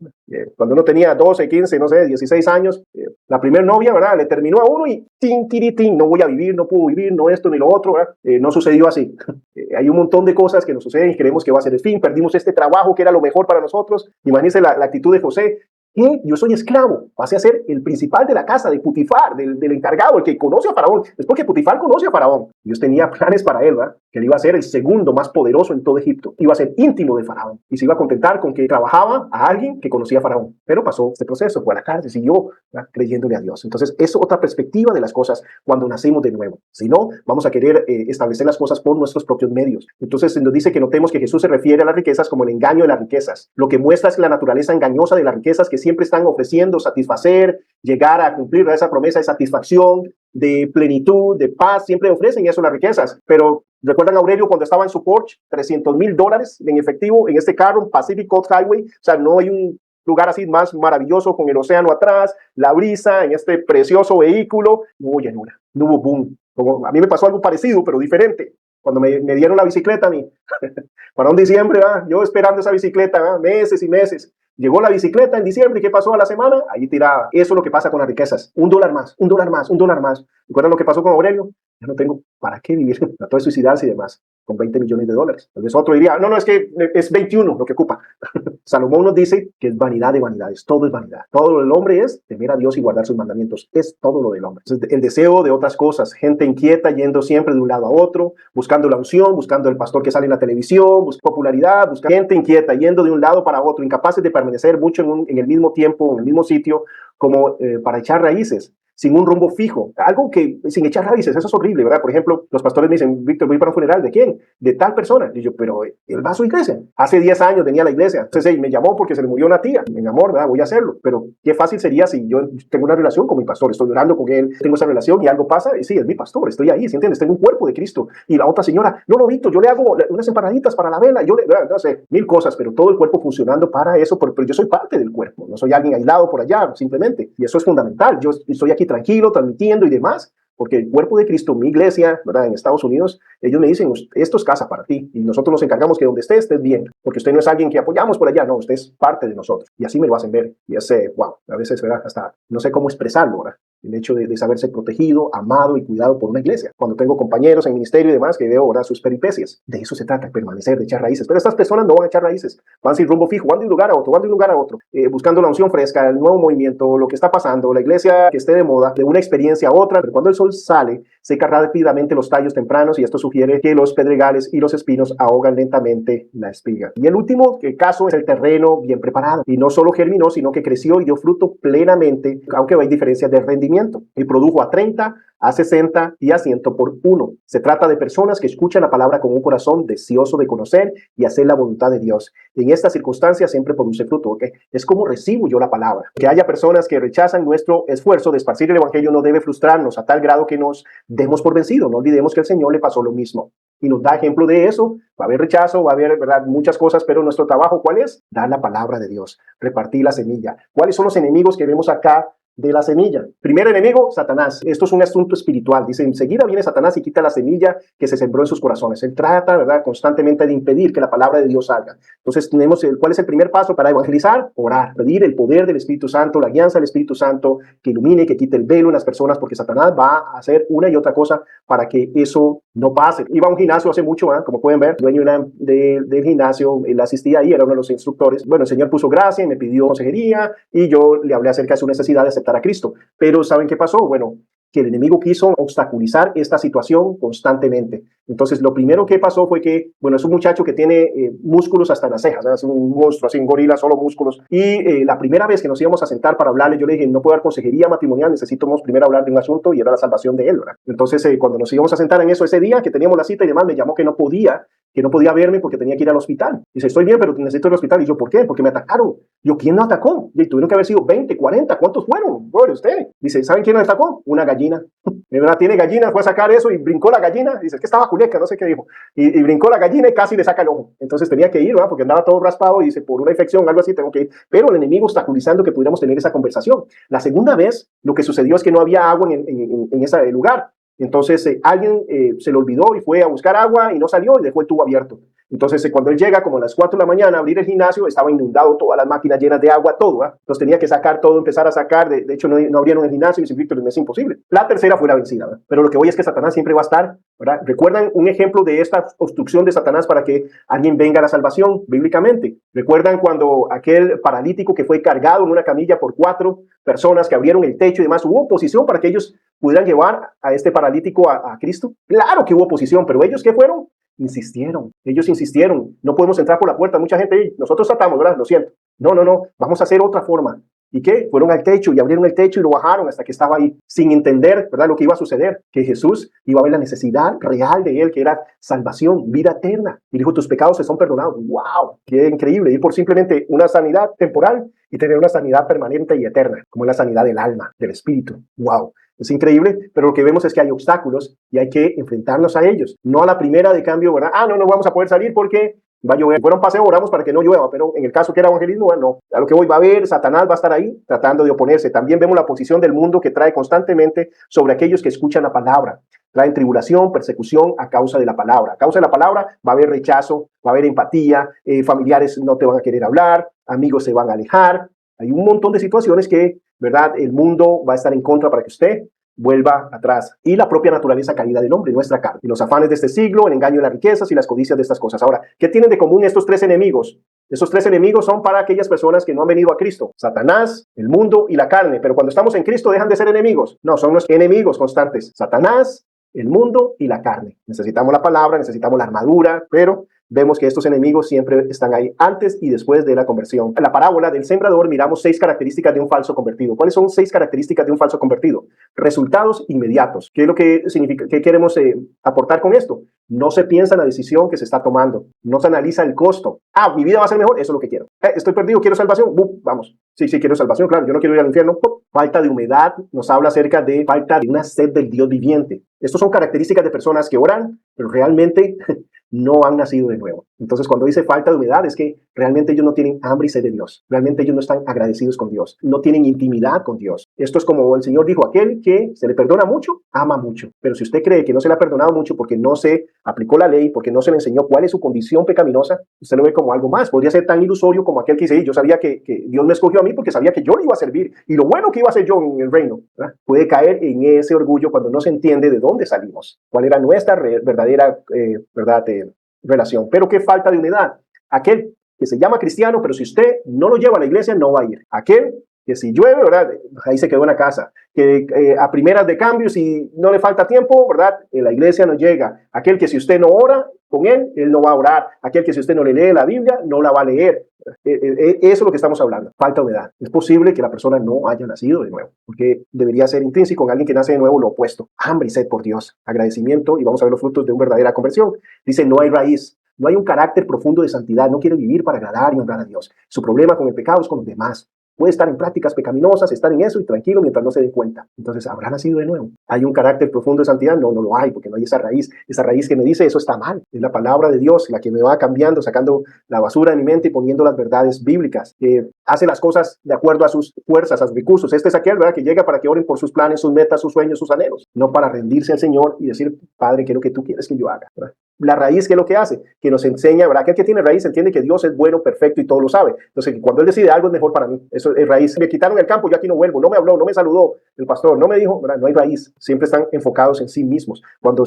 Cuando uno tenía 12, 15, no sé, 16 años, la primera novia, ¿verdad?, le terminó a uno y tin, tiritín, no voy a vivir, no puedo vivir, no esto ni lo otro, ¿verdad? No sucedió así. Hay un montón de cosas que nos suceden y creemos que va a ser el fin. Perdimos este trabajo que era lo mejor para nosotros. Imagínense la actitud de José. ¿Qué? Yo soy esclavo, pasé a ser el principal de la casa, de Putifar, del encargado, el que conoce a Faraón. Es porque Putifar conoce a Faraón. Dios tenía planes para él, ¿verdad? Que él iba a ser el segundo más poderoso en todo Egipto. Iba a ser íntimo de Faraón. Y se iba a contentar con que trabajaba a alguien que conocía a Faraón. Pero pasó este proceso, fue a la cárcel, siguió, ¿verdad?, creyéndole a Dios. Entonces, es otra perspectiva de las cosas cuando nacemos de nuevo. Si no, vamos a querer establecer las cosas por nuestros propios medios. Entonces, nos dice que notemos que Jesús se refiere a las riquezas como el engaño de las riquezas. Lo que muestra es la naturaleza engañosa de las riquezas que siempre están ofreciendo satisfacer, llegar a cumplir esa promesa de satisfacción, de plenitud, de paz. Siempre ofrecen eso las riquezas. Pero ¿recuerdan a Aurelio cuando estaba en su Porsche? $300,000 en efectivo en este carro, Pacific Coast Highway. O sea, no hay un lugar así más maravilloso con el océano atrás, la brisa en este precioso vehículo. No hubo llanura, no hubo boom. Como a mí me pasó algo parecido, pero diferente. Cuando me dieron la bicicleta a mí, para un diciembre, yo esperando esa bicicleta, meses y meses. Llegó la bicicleta en diciembre y ¿qué pasó a la semana? Ahí tiraba. Eso es lo que pasa con las riquezas. $1 más, $1 más, $1 más. ¿Recuerdan lo que pasó con Aurelio? Ya no tengo para qué vivir, trató de suicidarse y demás, con $20 millones. Tal vez otro diría, no, es que es 21 lo que ocupa. Salomón nos dice que es vanidad de vanidades, todo es vanidad. Todo lo del hombre es temer a Dios y guardar sus mandamientos. Es todo lo del hombre. Entonces, el deseo de otras cosas, gente inquieta yendo siempre de un lado a otro, buscando la unción, buscando el pastor que sale en la televisión, buscando popularidad, buscando gente inquieta yendo de un lado para otro, incapaces de permanecer mucho en el mismo tiempo, en el mismo sitio, como para echar raíces, sin un rumbo fijo, algo que sin echar raíces, eso es horrible, ¿verdad? Por ejemplo, los pastores me dicen, Víctor, voy para un funeral, ¿de quién? De tal persona. Y yo, pero él va a su iglesia. Hace 10 años tenía la iglesia, entonces me llamó porque se le murió una tía, mi amor, ¿verdad? Voy a hacerlo, pero qué fácil sería si yo tengo una relación con mi pastor, estoy orando con él, tengo esa relación y algo pasa, y sí, es mi pastor, estoy ahí, ¿sí entiendes? Tengo un cuerpo de Cristo. Y la otra señora, no, Víctor, yo le hago unas empanaditas para la vela, no sé, mil cosas, pero todo el cuerpo funcionando para eso, pero yo soy parte del cuerpo, no soy alguien aislado por allá, simplemente, y eso es fundamental. Yo estoy aquí tranquilo, transmitiendo y demás, porque el cuerpo de Cristo, mi iglesia, ¿verdad?, en Estados Unidos, ellos me dicen, esto es casa para ti, y nosotros nos encargamos que donde estés bien, porque usted no es alguien que apoyamos por allá, no, usted es parte de nosotros, y así me lo hacen ver, y es, wow, a veces, ¿verdad?, hasta no sé cómo expresarlo, ¿verdad?, el hecho de saberse protegido, amado y cuidado por una iglesia. Cuando tengo compañeros en ministerio y demás que veo ahora sus peripecias, de eso se trata, permanecer, de echar raíces. Pero estas personas no van a echar raíces, van sin rumbo fijo, van de un lugar a otro, buscando la unción fresca, el nuevo movimiento, lo que está pasando, la iglesia que esté de moda, de una experiencia a otra. Pero cuando el sol sale, seca rápidamente los tallos tempranos, y esto sugiere que los pedregales y los espinos ahogan lentamente la espiga. Y el último caso es el terreno bien preparado, y no solo germinó, sino que creció y dio fruto plenamente, aunque hay diferencias de rendimiento, y produjo a 30, a 60 y a 100 por uno. Se trata de personas que escuchan la palabra con un corazón deseoso de conocer y hacer la voluntad de Dios. En estas circunstancias siempre produce fruto, ¿ok? Es como recibo yo la palabra. Que haya personas que rechazan nuestro esfuerzo de esparcir el evangelio no debe frustrarnos a tal grado que nos demos por vencido. No olvidemos que al Señor le pasó lo mismo, y nos da ejemplo de eso. Va a haber rechazo, va a haber, ¿verdad?, muchas cosas, pero nuestro trabajo, ¿cuál es? Dar la palabra de Dios, repartir la semilla. ¿Cuáles son los enemigos que vemos acá de la semilla? Primer enemigo, Satanás. Esto es un asunto espiritual. Dice, enseguida viene Satanás y quita la semilla que se sembró en sus corazones. Él trata, ¿verdad?, constantemente de impedir que la palabra de Dios salga. Entonces tenemos, ¿cuál es el primer paso para evangelizar? Orar, pedir el poder del Espíritu Santo, la guianza del Espíritu Santo, que ilumine, que quite el velo en las personas, porque Satanás va a hacer una y otra cosa para que eso no pase. Iba a un gimnasio hace mucho, como pueden ver, dueño del gimnasio, él asistía ahí, era uno de los instructores. Bueno, el Señor puso gracia y me pidió consejería, y yo le hablé acerca de su necesidad de aceptar a Cristo. Pero ¿saben qué pasó? Bueno, que el enemigo quiso obstaculizar esta situación constantemente. Entonces, lo primero que pasó fue que, bueno, es un muchacho que tiene músculos hasta en las cejas, es un monstruo, así un gorila, solo músculos. Y la primera vez que nos íbamos a sentar para hablarle, yo le dije, no puedo dar consejería matrimonial, necesitamos primero hablar de un asunto, y era la salvación de él, ¿verdad? Entonces, cuando nos íbamos a sentar en eso ese día, que teníamos la cita y demás, me llamó que no podía verme porque tenía que ir al hospital. Dice, estoy bien, pero necesito ir al hospital. Y yo, ¿por qué? Porque me atacaron. Yo, ¿quién no atacó? Y tuvieron que haber sido 20, 40, ¿cuántos fueron? Bueno, usted. Dice, ¿saben quién nos atacó? Una gallina. De verdad, tiene gallina, fue a sacar eso y brincó la gallina. Dice, es que estaba culeca, no sé qué dijo. Y brincó la gallina y casi le saca el ojo. Entonces tenía que ir, ¿verdad?, porque andaba todo raspado, y dice, por una infección, algo así, tengo que ir. Pero el enemigo obstaculizando que pudiéramos tener esa conversación. La segunda vez, lo que sucedió es que no había agua en ese lugar. Entonces alguien se le olvidó y fue a buscar agua y no salió, y dejó el tubo abierto. Entonces, cuando él llega, como a las 4 de la mañana, a abrir el gimnasio, estaba inundado, todas las máquinas llenas de agua, todo, ¿verdad? Entonces tenía que sacar todo, empezar a sacar. De hecho, no abrieron el gimnasio y dice, Víctor, no es imposible. La tercera fue la vencida, ¿verdad? Pero lo que voy es que Satanás siempre va a estar, ¿verdad? ¿Recuerdan un ejemplo de esta obstrucción de Satanás para que alguien venga a la salvación bíblicamente? ¿Recuerdan cuando aquel paralítico que fue cargado en una camilla por 4 personas que abrieron el techo y demás, hubo oposición para que ellos pudieran llevar a este paralítico a Cristo? Claro que hubo oposición, pero ellos, ¿qué fueron? Insistieron, ellos insistieron. No podemos entrar por la puerta. Mucha gente, nosotros tratamos, ¿verdad? Lo siento. No, vamos a hacer otra forma. ¿Y qué? Fueron al techo y abrieron el techo y lo bajaron hasta que estaba ahí, sin entender, ¿verdad?, lo que iba a suceder, que Jesús iba a ver la necesidad real de él, que era salvación, vida eterna. Y dijo, tus pecados se son perdonados. ¡Wow! ¡Qué increíble! Ir por simplemente una sanidad temporal y tener una sanidad permanente y eterna, como es la sanidad del alma, del espíritu. ¡Wow! Es increíble, pero lo que vemos es que hay obstáculos y hay que enfrentarnos a ellos. No a la primera de cambio, ¿verdad? No vamos a poder salir porque va a llover. Fueron paseo, oramos para que no llueva, pero en el caso que era evangelismo, no. A lo que voy, va a haber, Satanás va a estar ahí tratando de oponerse. También vemos la posición del mundo que trae constantemente sobre aquellos que escuchan la palabra. Traen tribulación, persecución a causa de la palabra. A causa de la palabra va a haber rechazo, va a haber empatía, familiares no te van a querer hablar, amigos se van a alejar. Hay un montón de situaciones que, ¿verdad?, el mundo va a estar en contra para que usted vuelva atrás. Y la propia naturaleza caída del hombre, nuestra carne. Y los afanes de este siglo, el engaño de las riquezas y las codicias de estas cosas. Ahora, ¿qué tienen de común estos 3 enemigos? Esos 3 enemigos son para aquellas personas que no han venido a Cristo. Satanás, el mundo y la carne. Pero cuando estamos en Cristo dejan de ser enemigos. No, son los enemigos constantes. Satanás, el mundo y la carne. Necesitamos la palabra, necesitamos la armadura, pero vemos que estos enemigos siempre están ahí antes y después de la conversión. En la parábola del sembrador miramos 6 características de un falso convertido. ¿Cuáles son 6 características de un falso convertido? Resultados inmediatos. ¿Qué es lo que significa? ¿Qué queremos aportar con esto? No se piensa en la decisión que se está tomando. No se analiza el costo. Mi vida va a ser mejor. Eso es lo que quiero. Estoy perdido, quiero salvación. Vamos. Sí, quiero salvación, claro. Yo no quiero ir al infierno. Falta de humedad. Nos habla acerca de falta de una sed del Dios viviente. Estas son características de personas que oran, pero realmente no han nacido de nuevo. Entonces, cuando dice falta de humedad, es que realmente ellos no tienen hambre y sed de Dios. Realmente ellos no están agradecidos con Dios. No tienen intimidad con Dios. Esto es como el Señor dijo, aquel que se le perdona mucho, ama mucho. Pero si usted cree que no se le ha perdonado mucho porque no se aplicó la ley, porque no se le enseñó cuál es su condición pecaminosa, usted lo ve como algo más. Podría ser tan ilusorio como aquel que dice, yo sabía que Dios me escogió a mí porque sabía que yo le iba a servir y lo bueno que iba a hacer yo en el reino, ¿verdad? Puede caer en ese orgullo cuando no se entiende de dónde salimos, cuál era nuestra verdadera relación. Pero qué falta de humedad. Aquel que se llama cristiano, pero si usted no lo lleva a la iglesia, no va a ir. Aquel que si llueve, ¿verdad?, ahí se quedó en la casa. Que a primeras de cambio, si no le falta tiempo, ¿verdad?, en la iglesia no llega. Aquel que si usted no ora con él no va a orar. Aquel que si usted no le lee la Biblia, no la va a leer. Eso es lo que estamos hablando. Falta de humedad. Es posible que la persona no haya nacido de nuevo, porque debería ser intrínseco en alguien que nace de nuevo lo opuesto. Hambre y sed por Dios, agradecimiento, y vamos a ver los frutos de una verdadera conversión. Dice, no hay raíz. No hay un carácter profundo de santidad. No quiere vivir para agradar y honrar a Dios. Su problema con el pecado es con los demás. Puede estar en prácticas pecaminosas, estar en eso y tranquilo mientras no se dé cuenta. Entonces, ¿habrá nacido de nuevo? ¿Hay un carácter profundo de santidad? No lo hay, porque no hay esa raíz. Esa raíz que me dice, eso está mal. Es la palabra de Dios la que me va cambiando, sacando la basura de mi mente y poniendo las verdades bíblicas. Hace las cosas de acuerdo a sus fuerzas, a sus recursos. Este es aquel, ¿verdad?, que llega para que oren por sus planes, sus metas, sus sueños, sus anhelos. No para rendirse al Señor y decir, Padre, ¿qué es lo que tú quieres que yo haga? ¿Verdad? La raíz, ¿qué es lo que hace? Que nos enseña, ¿verdad? Que el que tiene raíz entiende que Dios es bueno, perfecto y todo lo sabe. Entonces, cuando Él decide algo es mejor para mí. Eso es raíz. Me quitaron el campo, yo aquí no vuelvo. No me habló, no me saludó el pastor, no me dijo, ¿verdad? No hay raíz. Siempre están enfocados en sí mismos. Cuando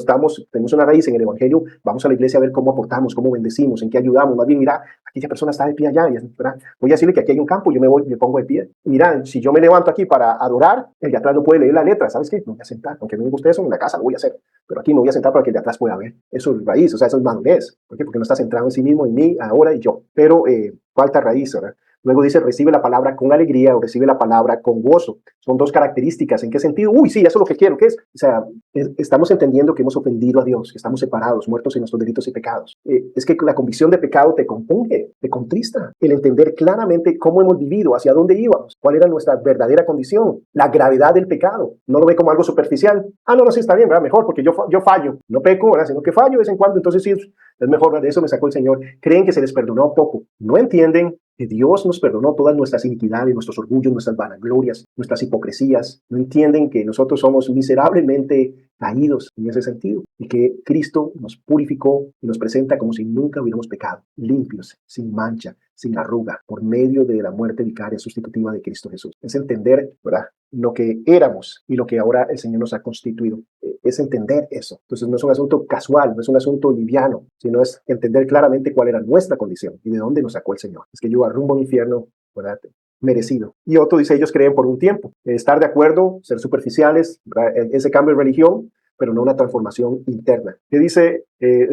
tenemos una raíz en el Evangelio, vamos a la iglesia a ver cómo aportamos, cómo bendecimos, en qué ayudamos. Más bien, mira, aquella persona está de pie allá, ¿verdad? Voy a decirle que aquí hay un campo, yo me pongo de pie. Mira, si yo me levanto aquí para adorar, el de atrás no puede leer la letra. ¿Sabes qué? Me voy a sentar. Aunque no me guste eso, en la casa lo voy a hacer. Pero aquí me voy a sentar para que el de atrás pueda ver. Eso es raíz, o sea, eso es madurez. ¿Por qué? Porque no está centrado en sí mismo, en mí, ahora y yo. Pero falta raíz, ¿verdad? Luego dice, recibe la palabra con alegría o recibe la palabra con gozo. Son 2 características. ¿En qué sentido? Sí, eso es lo que quiero. ¿Qué es? O sea, estamos entendiendo que hemos ofendido a Dios, que estamos separados, muertos en nuestros delitos y pecados. Es que la convicción de pecado te compunge, te contrista. El entender claramente cómo hemos vivido, hacia dónde íbamos, cuál era nuestra verdadera condición, la gravedad del pecado. No lo ve como algo superficial. No, sí, está bien, ¿verdad? Mejor, porque yo fallo. No peco, ¿verdad? Sino que fallo de vez en cuando. Entonces sí, es mejor, ¿verdad? De eso me sacó el Señor. Creen que se les perdonó poco. No entienden que Dios nos perdonó todas nuestras iniquidades, nuestros orgullos, nuestras vanaglorias, nuestras hipocresías. No entienden que nosotros somos miserablemente caídos en ese sentido, y que Cristo nos purificó y nos presenta como si nunca hubiéramos pecado, limpios, sin mancha, sin arruga, por medio de la muerte vicaria sustitutiva de Cristo Jesús. Es entender, ¿verdad?, lo que éramos y lo que ahora el Señor nos ha constituido. Es entender eso. Entonces no es un asunto casual, no es un asunto liviano, sino es entender claramente cuál era nuestra condición y de dónde nos sacó el Señor. Es que yo rumbo al infierno, ¿verdad?, merecido. Y otro dice, ellos creen por un tiempo. Estar de acuerdo, ser superficiales, ¿verdad?, ese cambio de religión, pero no una transformación interna. ¿Qué dice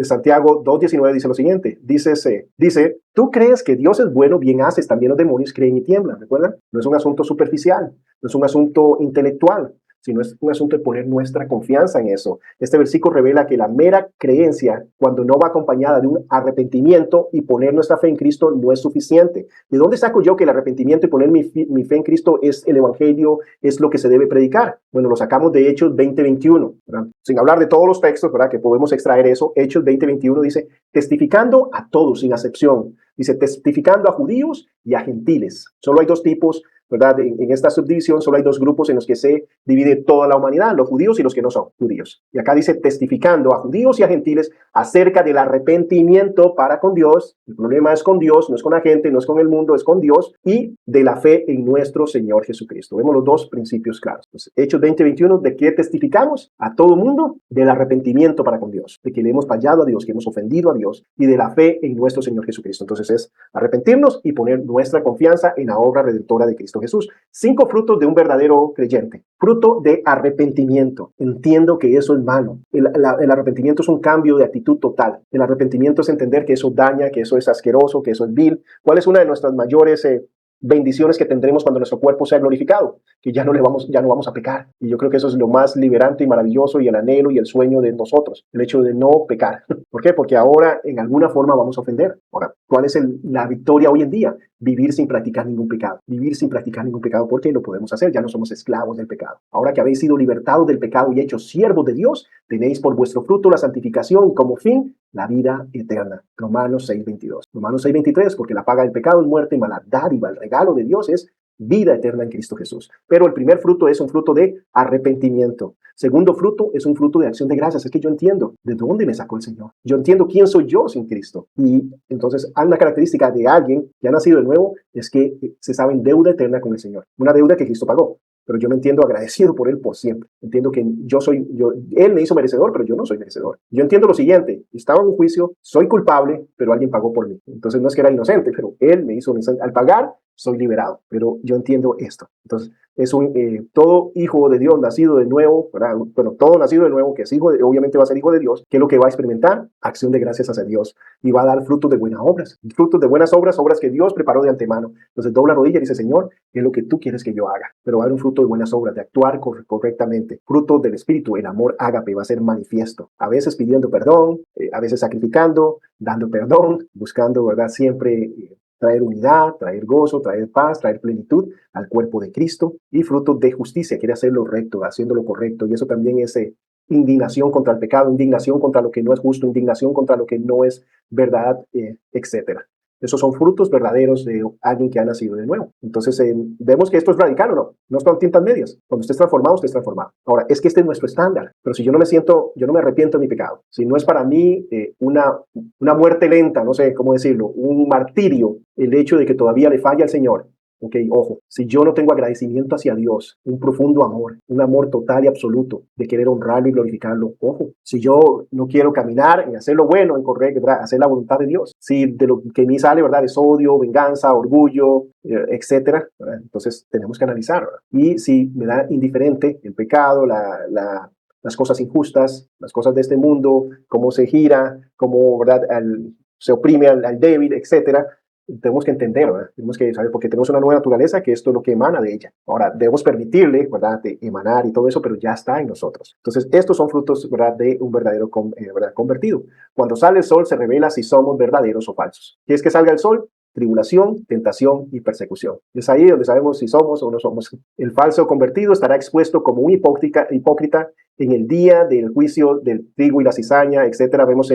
Santiago 2:19? Dice lo siguiente, dice, tú crees que Dios es bueno, bien haces, también los demonios creen y tiemblan, ¿recuerdan? No es un asunto superficial, no es un asunto intelectual, sino es un asunto de poner nuestra confianza en eso. Este versículo revela que la mera creencia, cuando no va acompañada de un arrepentimiento y poner nuestra fe en Cristo, no es suficiente. ¿De dónde saco yo que el arrepentimiento y poner mi fe en Cristo es el evangelio, es lo que se debe predicar? Bueno, lo sacamos de Hechos 20:21, ¿verdad? Sin hablar de todos los textos, ¿verdad?, que podemos extraer eso. Hechos 20:21 dice, testificando a todos sin acepción. Dice, testificando a judíos y a gentiles. Solo hay dos tipos, ¿verdad? En esta subdivisión solo hay dos grupos en los que se divide toda la humanidad, los judíos y los que no son judíos. Y acá dice testificando a judíos y a gentiles acerca del arrepentimiento para con Dios. El problema es con Dios, no es con la gente, no es con el mundo, es con Dios, y de la fe en nuestro Señor Jesucristo. Vemos los dos principios claros. Entonces, Hechos 20:21, ¿de qué testificamos? A todo mundo del arrepentimiento para con Dios, de que le hemos fallado a Dios, que hemos ofendido a Dios, y de la fe en nuestro Señor Jesucristo. Entonces es arrepentirnos y poner nuestra confianza en la obra redentora de Cristo Jesús. 5 frutos de un verdadero creyente. Fruto de arrepentimiento. Entiendo que eso es malo. El arrepentimiento es un cambio de actitud total. El arrepentimiento es entender que eso daña, que eso es asqueroso, que eso es vil. ¿Cuál es una de nuestras mayores bendiciones que tendremos cuando nuestro cuerpo sea glorificado? Que ya no vamos a pecar. Y yo creo que eso es lo más liberante y maravilloso y el anhelo y el sueño de nosotros. El hecho de no pecar. ¿Por qué? Porque ahora en alguna forma vamos a ofender. Ahora, ¿cuál es la victoria hoy en día? Vivir sin practicar ningún pecado. Vivir sin practicar ningún pecado, porque lo podemos hacer. Ya no somos esclavos del pecado. Ahora que habéis sido libertados del pecado y hechos siervos de Dios, tenéis por vuestro fruto la santificación y como fin la vida eterna. Romanos 6:22. Romanos 6:23, porque la paga del pecado es muerte, y la dádiva, el regalo de Dios es vida eterna en Cristo Jesús. Pero el primer fruto es un fruto de arrepentimiento. Segundo fruto es un fruto de acción de gracias. Es que yo entiendo de dónde me sacó el Señor. Yo entiendo quién soy yo sin Cristo. Y entonces una característica de alguien que ha nacido de nuevo es que se sabe en deuda eterna con el Señor. Una deuda que Cristo pagó. Pero yo me entiendo agradecido por Él por siempre. Entiendo que Él me hizo merecedor, pero yo no soy merecedor. Yo entiendo lo siguiente, estaba en un juicio, soy culpable, pero alguien pagó por mí. Entonces no es que era inocente, pero Él me hizo inocente. Al pagar, soy liberado, pero yo entiendo esto. Entonces, es todo hijo de Dios nacido de nuevo, ¿verdad? Bueno, todo nacido de nuevo, que es hijo, obviamente va a ser hijo de Dios, ¿qué es lo que va a experimentar? Acción de gracias hacia Dios, y va a dar frutos de buenas obras, obras que Dios preparó de antemano. Entonces dobla rodilla y dice, Señor, ¿qué es lo que tú quieres que yo haga? Pero va a haber un fruto de buenas obras, de actuar correctamente, fruto del Espíritu, el amor ágape va a ser manifiesto, a veces pidiendo perdón, a veces sacrificando, dando perdón, buscando, ¿verdad?, siempre traer unidad, traer gozo, traer paz, traer plenitud al cuerpo de Cristo, y fruto de justicia, quiere hacer lo recto, haciendo lo correcto, y eso también es indignación contra el pecado, indignación contra lo que no es justo, indignación contra lo que no es verdad, etcétera. Esos son frutos verdaderos de alguien que ha nacido de nuevo. Entonces, vemos que esto es radical o no. No son tintas medias. Cuando estés transformado, estés transformado. Ahora, es que este es nuestro estándar. Pero si yo no me arrepiento de mi pecado, si no es para mí una muerte lenta, no sé cómo decirlo, un martirio, el hecho de que todavía le falla al Señor. Ok, ojo, si yo no tengo agradecimiento hacia Dios, un profundo amor, un amor total y absoluto de querer honrarlo y glorificarlo, ojo, si yo no quiero caminar en hacer lo bueno, en correr, ¿verdad?, hacer la voluntad de Dios, si de lo que me sale, ¿verdad?, es odio, venganza, orgullo, etcétera, ¿verdad?, entonces tenemos que analizar, ¿verdad? Y si me da indiferente el pecado, las cosas injustas, las cosas de este mundo, cómo se gira, cómo, ¿verdad?, se oprime al débil, etcétera, tenemos que entender, ¿verdad? Tenemos que saber, porque tenemos una nueva naturaleza que esto es lo que emana de ella. Ahora, debemos permitirle, ¿verdad?, de emanar y todo eso, pero ya está en nosotros. Entonces, estos son frutos, ¿verdad?, de un verdadero ¿verdad?, convertido. Cuando sale el sol, se revela si somos verdaderos o falsos. ¿Qué es que salga el sol? Tribulación, tentación y persecución. Es ahí donde sabemos si somos o no somos. El falso convertido estará expuesto como un hipócrita en el día del juicio del trigo y la cizaña, etcétera. Vamos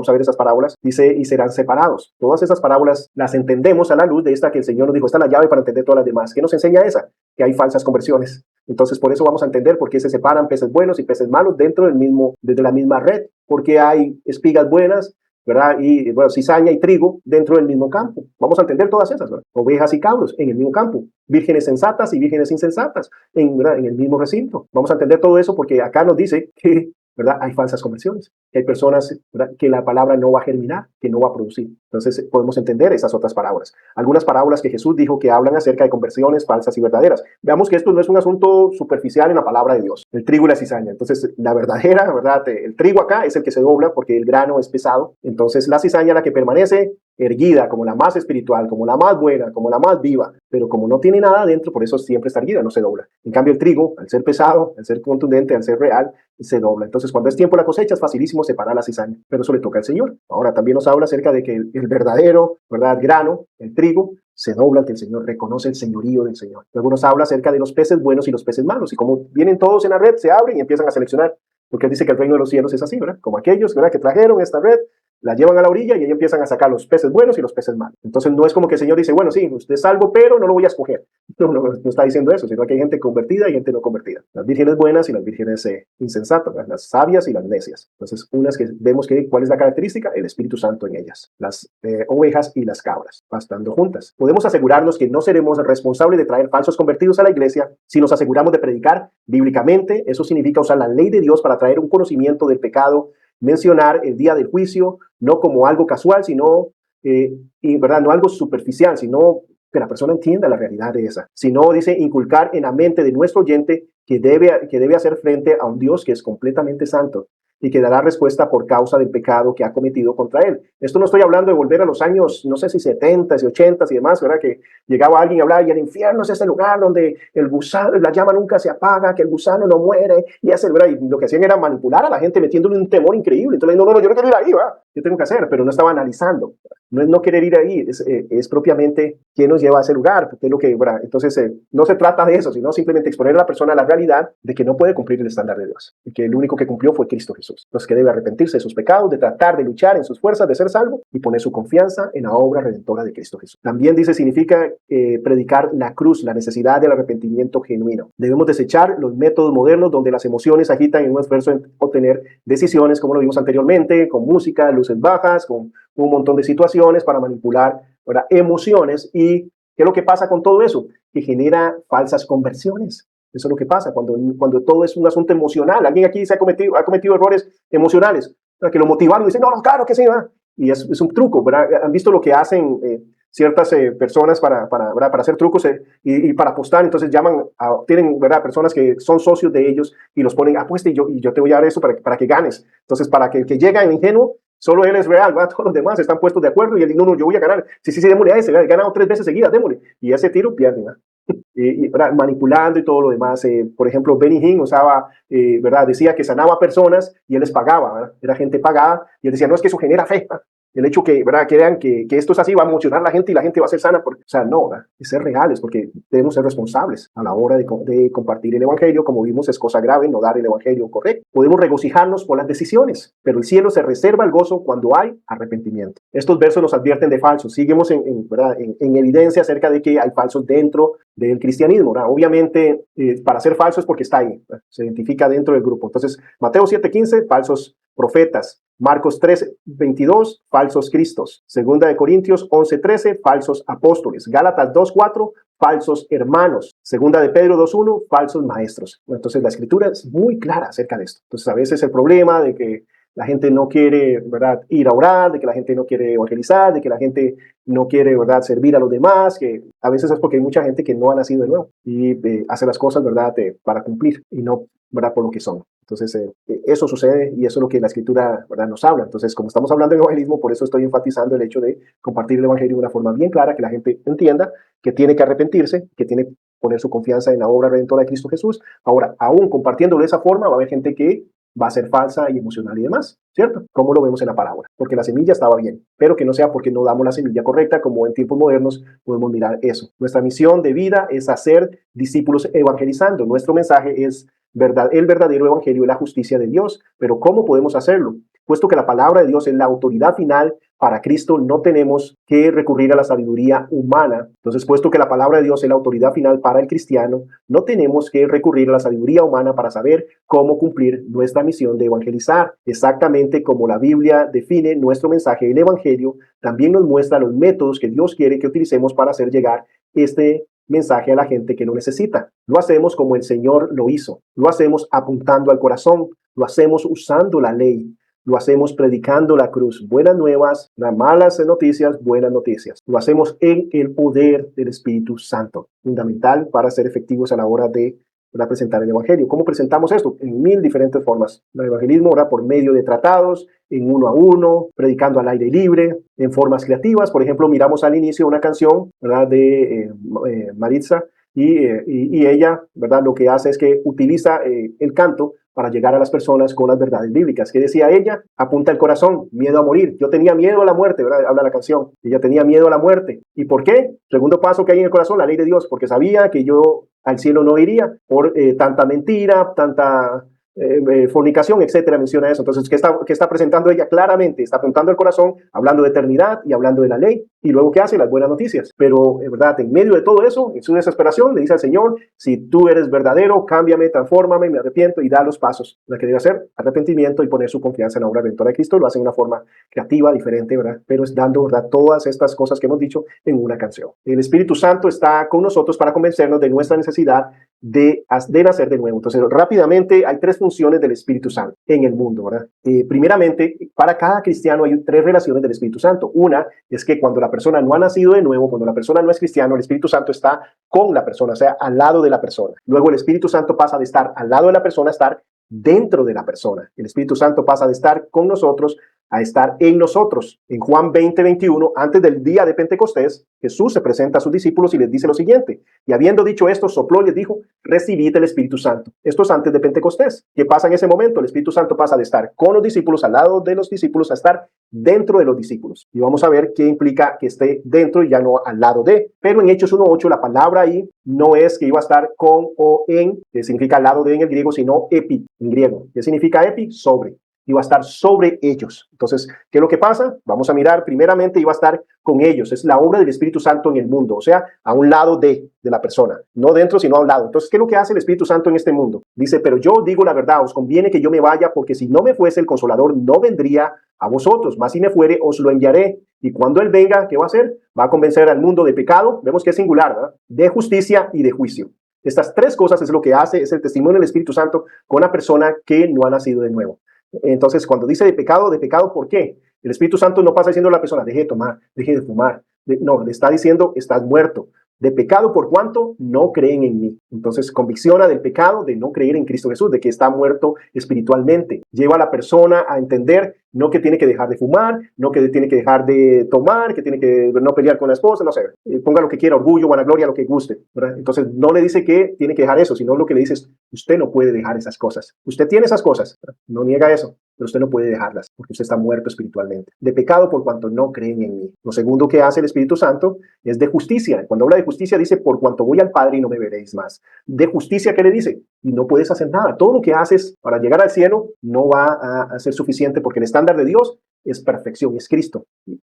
a ver esas parábolas. Dice, y serán separados. Todas esas parábolas las entendemos a la luz de esta que el Señor nos dijo, está la llave para entender todas las demás. ¿Qué nos enseña esa? Que hay falsas conversiones. Entonces, por eso vamos a entender por qué se separan peces buenos y peces malos dentro de la misma red, porque hay espigas buenas, ¿verdad? Y bueno, cizaña y trigo dentro del mismo campo. Vamos a entender todas esas, ¿verdad? Ovejas y cabros en el mismo campo, vírgenes sensatas y vírgenes insensatas ¿verdad? En el mismo recinto. Vamos a entender todo eso porque acá nos dice que, ¿verdad? Hay falsas conversiones, que hay personas, ¿verdad? Que la palabra no va a germinar, que no va a producir. Entonces podemos entender esas otras parábolas. Algunas parábolas que Jesús dijo que hablan acerca de conversiones falsas y verdaderas. Veamos que esto no es un asunto superficial en la palabra de Dios, el trigo y la cizaña. Entonces la verdadera, ¿verdad? El trigo acá es el que se dobla porque el grano es pesado. Entonces la cizaña, la que permanece erguida, como la más espiritual, como la más buena, como la más viva, pero como no tiene nada adentro, por eso siempre está erguida, no se dobla. En cambio el trigo, al ser pesado, al ser contundente, al ser real, se dobla. Entonces cuando es tiempo de la cosecha es facilísimo separar la cizaña, pero eso le toca al Señor. Ahora también nos habla acerca de que el verdadero, ¿verdad? Grano, el trigo, se dobla ante el Señor, reconoce el señorío del Señor. Luego nos habla acerca de los peces buenos y los peces malos, y como vienen todos en la red, se abren y empiezan a seleccionar, porque él dice que el reino de los cielos es así, ¿verdad? Como aquellos, ¿verdad? Que trajeron esta red, la llevan a la orilla y ahí empiezan a sacar los peces buenos y los peces malos. Entonces no es como que el Señor dice, bueno, sí, usted es salvo, pero no lo voy a escoger. No está diciendo eso, sino que hay gente convertida y gente no convertida. Las vírgenes buenas y las vírgenes insensatas, las sabias y las necias. Entonces, unas que vemos que, ¿cuál es la característica? El Espíritu Santo en ellas. Las ovejas y las cabras, pastando juntas. Podemos asegurarnos que no seremos responsables de traer falsos convertidos a la iglesia si nos aseguramos de predicar bíblicamente. Eso significa usar la ley de Dios para traer un conocimiento del pecado, mencionar el día del juicio, no como algo casual, sino, y, ¿verdad? No algo superficial, sino que la persona entienda la realidad de esa. Sino, dice, inculcar en la mente de nuestro oyente que debe hacer frente a un Dios que es completamente santo y que dará respuesta por causa del pecado que ha cometido contra él. Esto no estoy hablando de volver a los años, no sé si 70 y 80 y demás, ¿verdad? Que llegaba alguien y hablaba, y el infierno es ese lugar donde el gusano, la llama nunca se apaga, que el gusano no muere, y hace, ¿verdad? Y lo que hacían era manipular a la gente metiéndole un temor increíble. Entonces, no, yo no quiero ir ahí, ¿verdad? Yo tengo que hacer, pero no estaba analizando. No es no querer ir ahí, es propiamente quién nos lleva a ese lugar, porque es lo que, ¿verdad? Entonces, no se trata de eso, sino simplemente exponer a la persona a la realidad de que no puede cumplir el estándar de Dios, y que el único que cumplió fue Cristo Jesús. Entonces, que debe arrepentirse de sus pecados, de tratar de luchar en sus fuerzas de ser salvo y poner su confianza en la obra redentora de Cristo Jesús. También dice, significa predicar la cruz, la necesidad del arrepentimiento genuino. Debemos desechar los métodos modernos donde las emociones agitan en un esfuerzo en obtener decisiones, como lo vimos anteriormente, con música, luces bajas, con un montón de situaciones para manipular, ¿verdad? Emociones. ¿Y qué es lo que pasa con todo eso? Que genera falsas conversiones. Eso es lo que pasa cuando todo es un asunto emocional. Alguien aquí ha cometido errores emocionales, ¿verdad? Que lo motivaron y dicen, no, claro que sí, ¿verdad? Y es un truco, ¿verdad? Han visto lo que hacen ciertas personas para hacer trucos y para apostar. Entonces tienen, ¿verdad? Personas que son socios de ellos y los ponen, apuesta y yo te voy a dar eso para que ganes. Entonces, para que el que llega en ingenuo, solo él es real, ¿verdad? Todos los demás están puestos de acuerdo y él dice, no, yo voy a ganar. Sí, démosle a ese, ¿verdad? He ganado 3 veces seguidas, démosle. Y ese tiro pierde, ¿verdad? Manipulando y todo lo demás. Por ejemplo, Benny Hinn usaba, ¿verdad? Decía que sanaba personas y él les pagaba, ¿verdad? Era gente pagada y él decía, no, es que eso genera fe, ¿verdad? El hecho que, ¿verdad? Que vean que esto es así va a emocionar a la gente y la gente va a ser sana. O sea, no, ¿verdad? Es ser reales porque debemos ser responsables a la hora de compartir el evangelio. Como vimos, es cosa grave no dar el evangelio correcto. Podemos regocijarnos por las decisiones, pero el cielo se reserva el gozo cuando hay arrepentimiento. Estos versos nos advierten de falsos. Seguimos en evidencia acerca de que hay falsos dentro del cristianismo, ¿verdad? Obviamente, para ser falso es porque está ahí, ¿verdad? Se identifica dentro del grupo. Entonces, Mateo 7:15, falsos profetas. Marcos 3:22, falsos cristos. Segunda de Corintios 11:13, falsos apóstoles. Gálatas 2:4, falsos hermanos. Segunda de Pedro 2:1, falsos maestros. Entonces la escritura es muy clara acerca de esto. Entonces a veces el problema de que la gente no quiere, ¿verdad?, ir a orar, de que la gente no quiere evangelizar, de que la gente no quiere, ¿verdad?, servir a los demás, que a veces es porque hay mucha gente que no ha nacido de nuevo y hace las cosas, ¿verdad?, para cumplir y no, ¿verdad?, por lo que son. Entonces, eso sucede y eso es lo que la escritura, ¿verdad?, nos habla. Entonces, como estamos hablando de evangelismo, por eso estoy enfatizando el hecho de compartir el evangelio de una forma bien clara, que la gente entienda que tiene que arrepentirse, que tiene que poner su confianza en la obra redentora de Cristo Jesús. Ahora, aún compartiéndolo de esa forma, va a haber gente que va a ser falsa y emocional y demás, ¿cierto? Como lo vemos en la parábola, porque la semilla estaba bien, pero que no sea porque no damos la semilla correcta, como en tiempos modernos podemos mirar eso. Nuestra misión de vida es hacer discípulos evangelizando. Nuestro mensaje es el verdadero evangelio y la justicia de Dios, pero ¿cómo podemos hacerlo? Puesto que la palabra de Dios es la autoridad final para Cristo no tenemos que recurrir a la sabiduría humana. Entonces, puesto que la palabra de Dios es la autoridad final para el cristiano, no tenemos que recurrir a la sabiduría humana para saber cómo cumplir nuestra misión de evangelizar. Exactamente como la Biblia define nuestro mensaje, el Evangelio también nos muestra los métodos que Dios quiere que utilicemos para hacer llegar este mensaje a la gente que lo necesita. Lo hacemos como el Señor lo hizo. Lo hacemos apuntando al corazón. Lo hacemos usando la ley. Lo hacemos predicando la cruz. Buenas nuevas, las malas noticias, buenas noticias. Lo hacemos en el poder del Espíritu Santo. Fundamental para ser efectivos a la hora de presentar el Evangelio. ¿Cómo presentamos esto? En 1000 diferentes formas. El evangelismo ahora por medio de tratados, en 1 a 1, predicando al aire libre, en formas creativas. Por ejemplo, miramos al inicio una canción, ¿verdad?, de Maritza, y ella, ¿verdad?, lo que hace es que utiliza el canto para llegar a las personas con las verdades bíblicas. ¿Qué decía ella? Apunta el corazón, miedo a morir. Yo tenía miedo a la muerte, ¿verdad? Habla la canción. Ella tenía miedo a la muerte. ¿Y por qué? Segundo paso que hay en el corazón, la ley de Dios, porque sabía que yo al cielo no iría por tanta mentira, tanta fornicación, etcétera, menciona eso. Entonces, ¿qué está presentando ella? Claramente está apuntando el corazón, hablando de eternidad y hablando de la ley. Y luego, ¿qué hace? Las buenas noticias. Pero, ¿verdad?, en medio de todo eso, en su desesperación, le dice al Señor: si tú eres verdadero, cámbiame, transfórmame, me arrepiento, y da los pasos. La que debe hacer arrepentimiento y poner su confianza en la obra redentora de Cristo. Lo hace de una forma creativa, diferente, ¿verdad? Pero es dando, ¿verdad?, todas estas cosas que hemos dicho en una canción. El Espíritu Santo está con nosotros para convencernos de nuestra necesidad de nacer de nuevo. Entonces, rápidamente, hay 3 funciones del Espíritu Santo en el mundo, ¿verdad? Primeramente, para cada cristiano hay 3 relaciones del Espíritu Santo. Una es que cuando la persona no ha nacido de nuevo, cuando la persona no es cristiano, el Espíritu Santo está con la persona, o sea, al lado de la persona. Luego el Espíritu Santo pasa de estar al lado de la persona a estar dentro de la persona. El Espíritu Santo pasa de estar con nosotros a estar en nosotros. En Juan 20:21, antes del día de Pentecostés, Jesús se presenta a sus discípulos y les dice lo siguiente: y habiendo dicho esto, sopló y les dijo: recibid el Espíritu Santo. Esto es antes de Pentecostés. ¿Qué pasa en ese momento? El Espíritu Santo pasa de estar con los discípulos, al lado de los discípulos, a estar dentro de los discípulos. Y vamos a ver qué implica que esté dentro y ya no al lado de. Pero en Hechos 1:8, la palabra ahí no es que iba a estar con o en, que significa al lado de en el griego, sino epi en griego. ¿Qué significa epi? Sobre. Iba a estar sobre ellos. Entonces, ¿qué es lo que pasa? Vamos a mirar, primeramente iba a estar con ellos. Es la obra del Espíritu Santo en el mundo, o sea, a un lado de la persona, no dentro, sino a un lado. Entonces, ¿qué es lo que hace el Espíritu Santo en este mundo? Dice: pero yo digo la verdad, os conviene que yo me vaya, porque si no me fuese, el Consolador no vendría a vosotros, mas si me fuere, os lo enviaré. Y cuando Él venga, ¿qué va a hacer? Va a convencer al mundo de pecado, vemos que es singular, ¿verdad?, de justicia y de juicio. Estas 3 cosas es lo que hace, es el testimonio del Espíritu Santo con una persona que no ha nacido de nuevo. Entonces, cuando dice de pecado, ¿por qué? El Espíritu Santo no pasa diciendo a la persona: deje de tomar, deje de fumar. No, le está diciendo: estás muerto. De pecado por cuanto no creen en mí. Entonces, convicciona del pecado de no creer en Cristo Jesús, de que está muerto espiritualmente. Lleva a la persona a entender no que tiene que dejar de fumar, no que tiene que dejar de tomar, que tiene que no pelear con la esposa, no sé, ponga lo que quiera, orgullo, vanagloria, lo que guste, ¿verdad? Entonces, no le dice que tiene que dejar eso, sino lo que le dice es: usted no puede dejar esas cosas. Usted tiene esas cosas, ¿verdad? No niega eso, pero usted no puede dejarlas, porque usted está muerto espiritualmente. De pecado por cuanto no creen en mí. Lo segundo que hace el Espíritu Santo es de justicia. Cuando habla de justicia dice: por cuanto voy al Padre y no me veréis más. De justicia, ¿qué le dice? Y no puedes hacer nada. Todo lo que haces para llegar al cielo no va a ser suficiente, porque el estándar de Dios es perfección, es Cristo.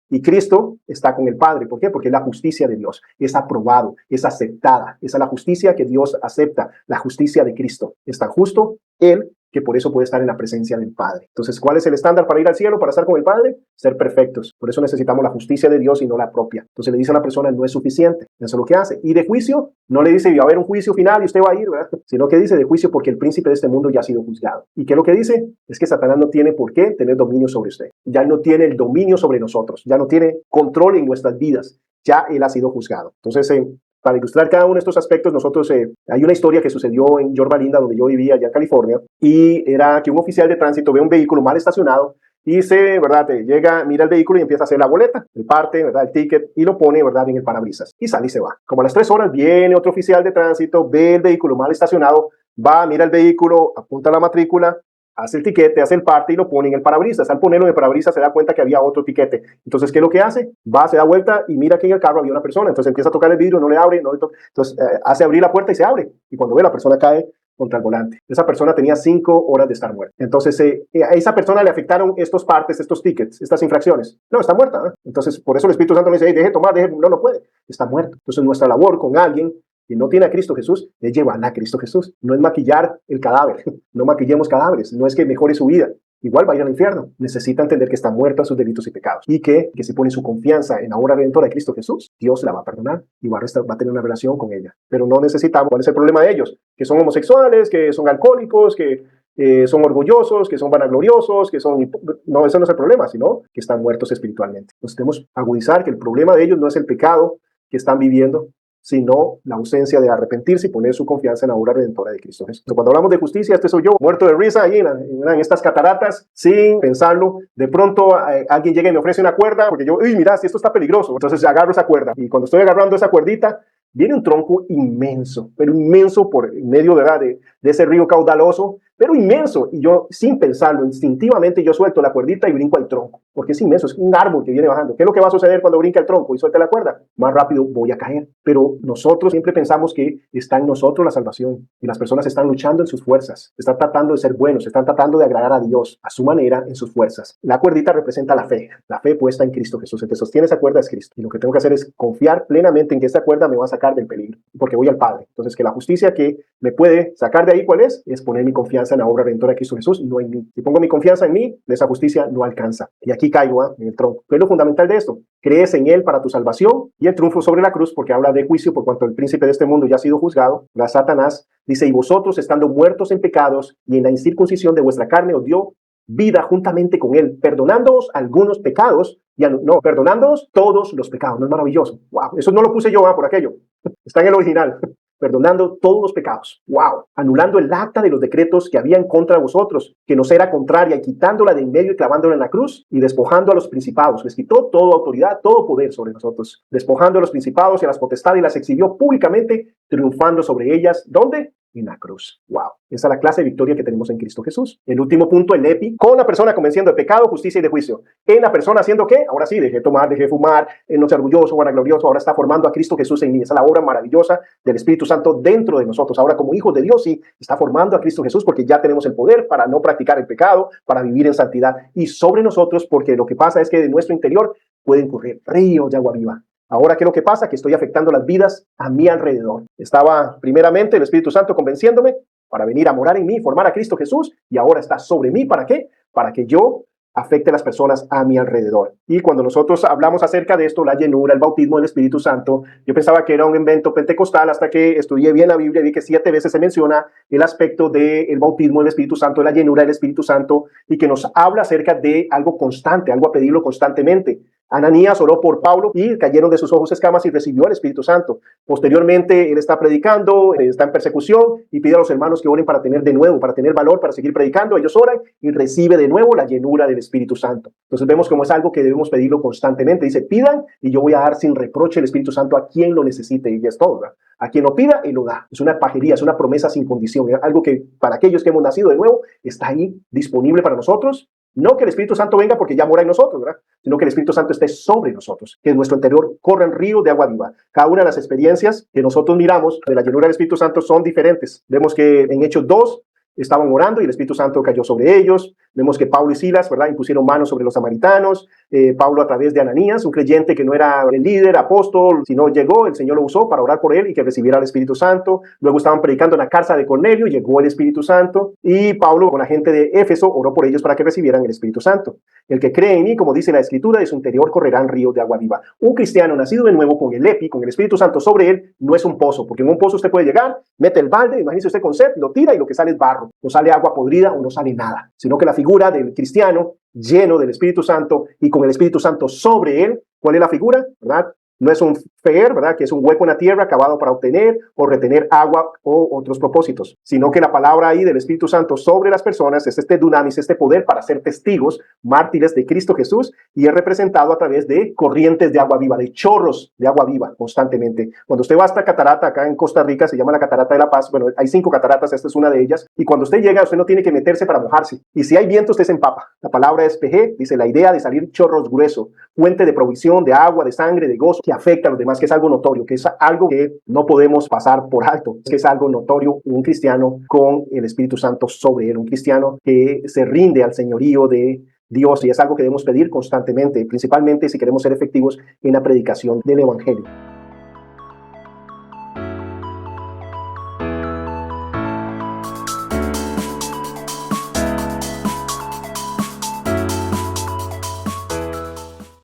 Y Cristo está con el Padre. ¿Por qué? Porque la justicia de Dios es aprobado, es aceptada. Esa es la justicia que Dios acepta, la justicia de Cristo. Es tan justo Él que por eso puede estar en la presencia del Padre. Entonces, ¿cuál es el estándar para ir al cielo, para estar con el Padre? Ser perfectos. Por eso necesitamos la justicia de Dios y no la propia. Entonces le dice a la persona: no es suficiente. Eso es lo que hace. Y de juicio, no le dice: va a haber un juicio final y usted va a ir, ¿verdad? Sino que dice de juicio porque el príncipe de este mundo ya ha sido juzgado. ¿Y qué es lo que dice? Es que Satanás no tiene por qué tener dominio sobre usted. Ya no tiene el dominio sobre nosotros. Ya no tiene control en nuestras vidas. Ya él ha sido juzgado. Entonces, para ilustrar cada uno de estos aspectos, nosotros, hay una historia que sucedió en Yorba Linda, donde yo vivía, allá en California, y era que un oficial de tránsito ve un vehículo mal estacionado y ¿verdad?, llega, mira el vehículo y empieza a hacer la boleta, el parte, ¿verdad?, el ticket, y lo pone, ¿verdad?, en el parabrisas, y sale y se va. Como a las 3 horas viene otro oficial de tránsito, ve el vehículo mal estacionado, va, mira el vehículo, apunta la matrícula, hace el tiquete, hace el parte y lo pone en el parabrisas. Al ponerlo en el parabrisas se da cuenta que había otro tiquete. Entonces, ¿qué es lo que hace? Va, se da vuelta y mira que en el carro había una persona. Entonces empieza a tocar el vidrio, no le abre, no le entonces hace abrir la puerta y se abre. Y cuando ve, la persona cae contra el volante. Esa persona tenía 5 horas de estar muerta. Entonces, a esa persona le afectaron estos partes, estos tickets, estas infracciones. No, está muerta. Entonces, por eso el Espíritu Santo le dice, hey, deje tomar, no puede. Está muerto. Entonces, nuestra labor con alguien que no tiene a Cristo Jesús es llevarla a Cristo Jesús. No es maquillar el cadáver. No maquillemos cadáveres. No es que mejore su vida. Igual va a ir al infierno. Necesita entender que está muerto en sus delitos y pecados. Y que si pone su confianza en la obra redentora de Cristo Jesús, Dios la va a perdonar y va a tener una relación con ella. Pero no necesitamos. ¿Cuál es el problema de ellos? Que son homosexuales, que son alcohólicos, que son orgullosos, que son vanagloriosos, que son... No, ese no es el problema, sino que están muertos espiritualmente. Entonces tenemos que agudizar que el problema de ellos no es el pecado que están viviendo, sino la ausencia de arrepentirse y poner su confianza en la obra redentora de Cristo Jesús. Cuando hablamos de justicia, este soy yo, muerto de risa ahí en estas cataratas, sin pensarlo. De pronto alguien llega y me ofrece una cuerda, porque yo, uy, mira, si esto está peligroso. Entonces agarro esa cuerda, y cuando estoy agarrando esa cuerdita, viene un tronco inmenso, pero inmenso por medio de ese río caudaloso, pero inmenso. Y yo, sin pensarlo, instintivamente yo suelto la cuerdita y brinco al tronco, porque es inmenso, es un árbol que viene bajando. ¿Qué es lo que va a suceder cuando brinca el tronco y suelta la cuerda? Más rápido voy a caer. Pero nosotros siempre pensamos que está en nosotros la salvación, y las personas están luchando en sus fuerzas, están tratando de ser buenos, están tratando de agradar a Dios a su manera, en sus fuerzas. La cuerdita representa la fe puesta en Cristo Jesús. El que sostiene esa cuerda es Cristo. Y lo que tengo que hacer es confiar plenamente en que esta cuerda me va a sacar del peligro, porque voy al Padre. Entonces, que la justicia que me puede sacar de ahí, ¿cuál es? Es poner mi confianza en la obra redentora de Cristo Jesús, no en mí. Si pongo mi confianza en mí, esa justicia no alcanza. Y aquí caigo en el tronco. ¿Qué es lo fundamental de esto? Crees en Él para tu salvación y el triunfo sobre la cruz, porque habla de juicio por cuanto el príncipe de este mundo ya ha sido juzgado. La Satanás dice, y vosotros estando muertos en pecados y en la incircuncisión de vuestra carne os dio vida juntamente con Él, perdonándoos algunos pecados, perdonándoos todos los pecados. ¿No es maravilloso? Wow, eso no lo puse yo por aquello. Está en el original. Perdonando todos los pecados. ¡Wow! Anulando el acta de los decretos que había en contra de vosotros, que nos era contraria, y quitándola de en medio y clavándola en la cruz, y despojando a los principados. Les quitó toda autoridad, todo poder sobre nosotros. Despojando a los principados y a las potestades, y las exhibió públicamente, triunfando sobre ellas. ¿Dónde? En la cruz. ¡Wow! Esa es la clase de victoria que tenemos en Cristo Jesús. El último punto, el epi, con la persona convenciendo de pecado, justicia y de juicio. En la persona haciendo ¿qué? Ahora sí, dejé de tomar, dejé de fumar, no sea orgulloso, vanaglorioso, ahora está formando a Cristo Jesús en mí. Esa es la obra maravillosa del Espíritu Santo dentro de nosotros. Ahora, como hijos de Dios, sí, está formando a Cristo Jesús, porque ya tenemos el poder para no practicar el pecado, para vivir en santidad. Y sobre nosotros, porque lo que pasa es que de nuestro interior pueden correr ríos de agua viva. Ahora, ¿qué es lo que pasa? Que estoy afectando las vidas a mi alrededor. Estaba primeramente el Espíritu Santo convenciéndome para venir a morar en mí, formar a Cristo Jesús, y ahora está sobre mí. ¿Para qué? Para que yo afecte a las personas a mi alrededor. Y cuando nosotros hablamos acerca de esto, la llenura, el bautismo del Espíritu Santo, yo pensaba que era un invento pentecostal hasta que estudié bien la Biblia y vi que 7 veces se menciona el aspecto del bautismo del Espíritu Santo, de la llenura del Espíritu Santo, y que nos habla acerca de algo constante, algo a pedirlo constantemente. Ananías oró por Pablo y cayeron de sus ojos escamas y recibió el Espíritu Santo. Posteriormente, él está predicando, está en persecución y pide a los hermanos que oren para tener de nuevo, para tener valor, para seguir predicando. Ellos oran y recibe de nuevo la llenura del Espíritu Santo. Entonces vemos como es algo que debemos pedirlo constantemente. Dice, pidan y yo voy a dar sin reproche el Espíritu Santo a quien lo necesite. Y es todo, ¿verdad? A quien lo pida, Él lo da. Es una pajería, es una promesa sin condición. Es algo que para aquellos que hemos nacido de nuevo está ahí disponible para nosotros. No que el Espíritu Santo venga porque ya mora en nosotros, ¿verdad? Sino que el Espíritu Santo esté sobre nosotros, que en nuestro interior corran ríos de agua viva. Cada una de las experiencias que nosotros miramos de la llenura del Espíritu Santo son diferentes. Vemos que en Hechos 2 estaban orando y el Espíritu Santo cayó sobre ellos. Vemos que Pablo y Silas, ¿verdad?, impusieron manos sobre los samaritanos. Pablo a través de Ananías, un creyente que no era el líder, apóstol, sino llegó, el Señor lo usó para orar por él y que recibiera el Espíritu Santo. Luego estaban predicando en la cárcel de Cornelio, llegó el Espíritu Santo. Y Pablo con la gente de Éfeso oró por ellos para que recibieran el Espíritu Santo. El que cree en mí, como dice la Escritura, de su interior correrán ríos de agua viva. Un cristiano nacido de nuevo con el epi, con el Espíritu Santo sobre él, no es un pozo, porque en un pozo usted puede llegar, mete el balde, imagínese usted con sed, lo tira y lo que sale es barro. No sale agua podrida o no sale nada, sino que la figura del cristiano lleno del Espíritu Santo y con el Espíritu Santo sobre él, ¿cuál es la figura? ¿Verdad? No es un feer, ¿verdad?, que es un hueco en la tierra cavado para obtener o retener agua o otros propósitos, sino que la palabra ahí del Espíritu Santo sobre las personas es este dunamis, este poder para ser testigos, mártires de Cristo Jesús, y es representado a través de corrientes de agua viva, de chorros de agua viva constantemente. Cuando usted va a esta catarata acá en Costa Rica, se llama la Catarata de la Paz. Bueno, hay 5 cataratas, esta es una de ellas, y cuando usted llega, usted no tiene que meterse para mojarse, y si hay viento, usted se empapa. La palabra es pejé, dice la idea de salir chorros gruesos, fuente de provisión, de agua, de sangre, de gozo, que afecta a los demás más que es algo notorio, que es algo que no podemos pasar por alto, que es algo notorio, un cristiano con el Espíritu Santo sobre él, un cristiano que se rinde al señorío de Dios, y es algo que debemos pedir constantemente, principalmente si queremos ser efectivos en la predicación del Evangelio.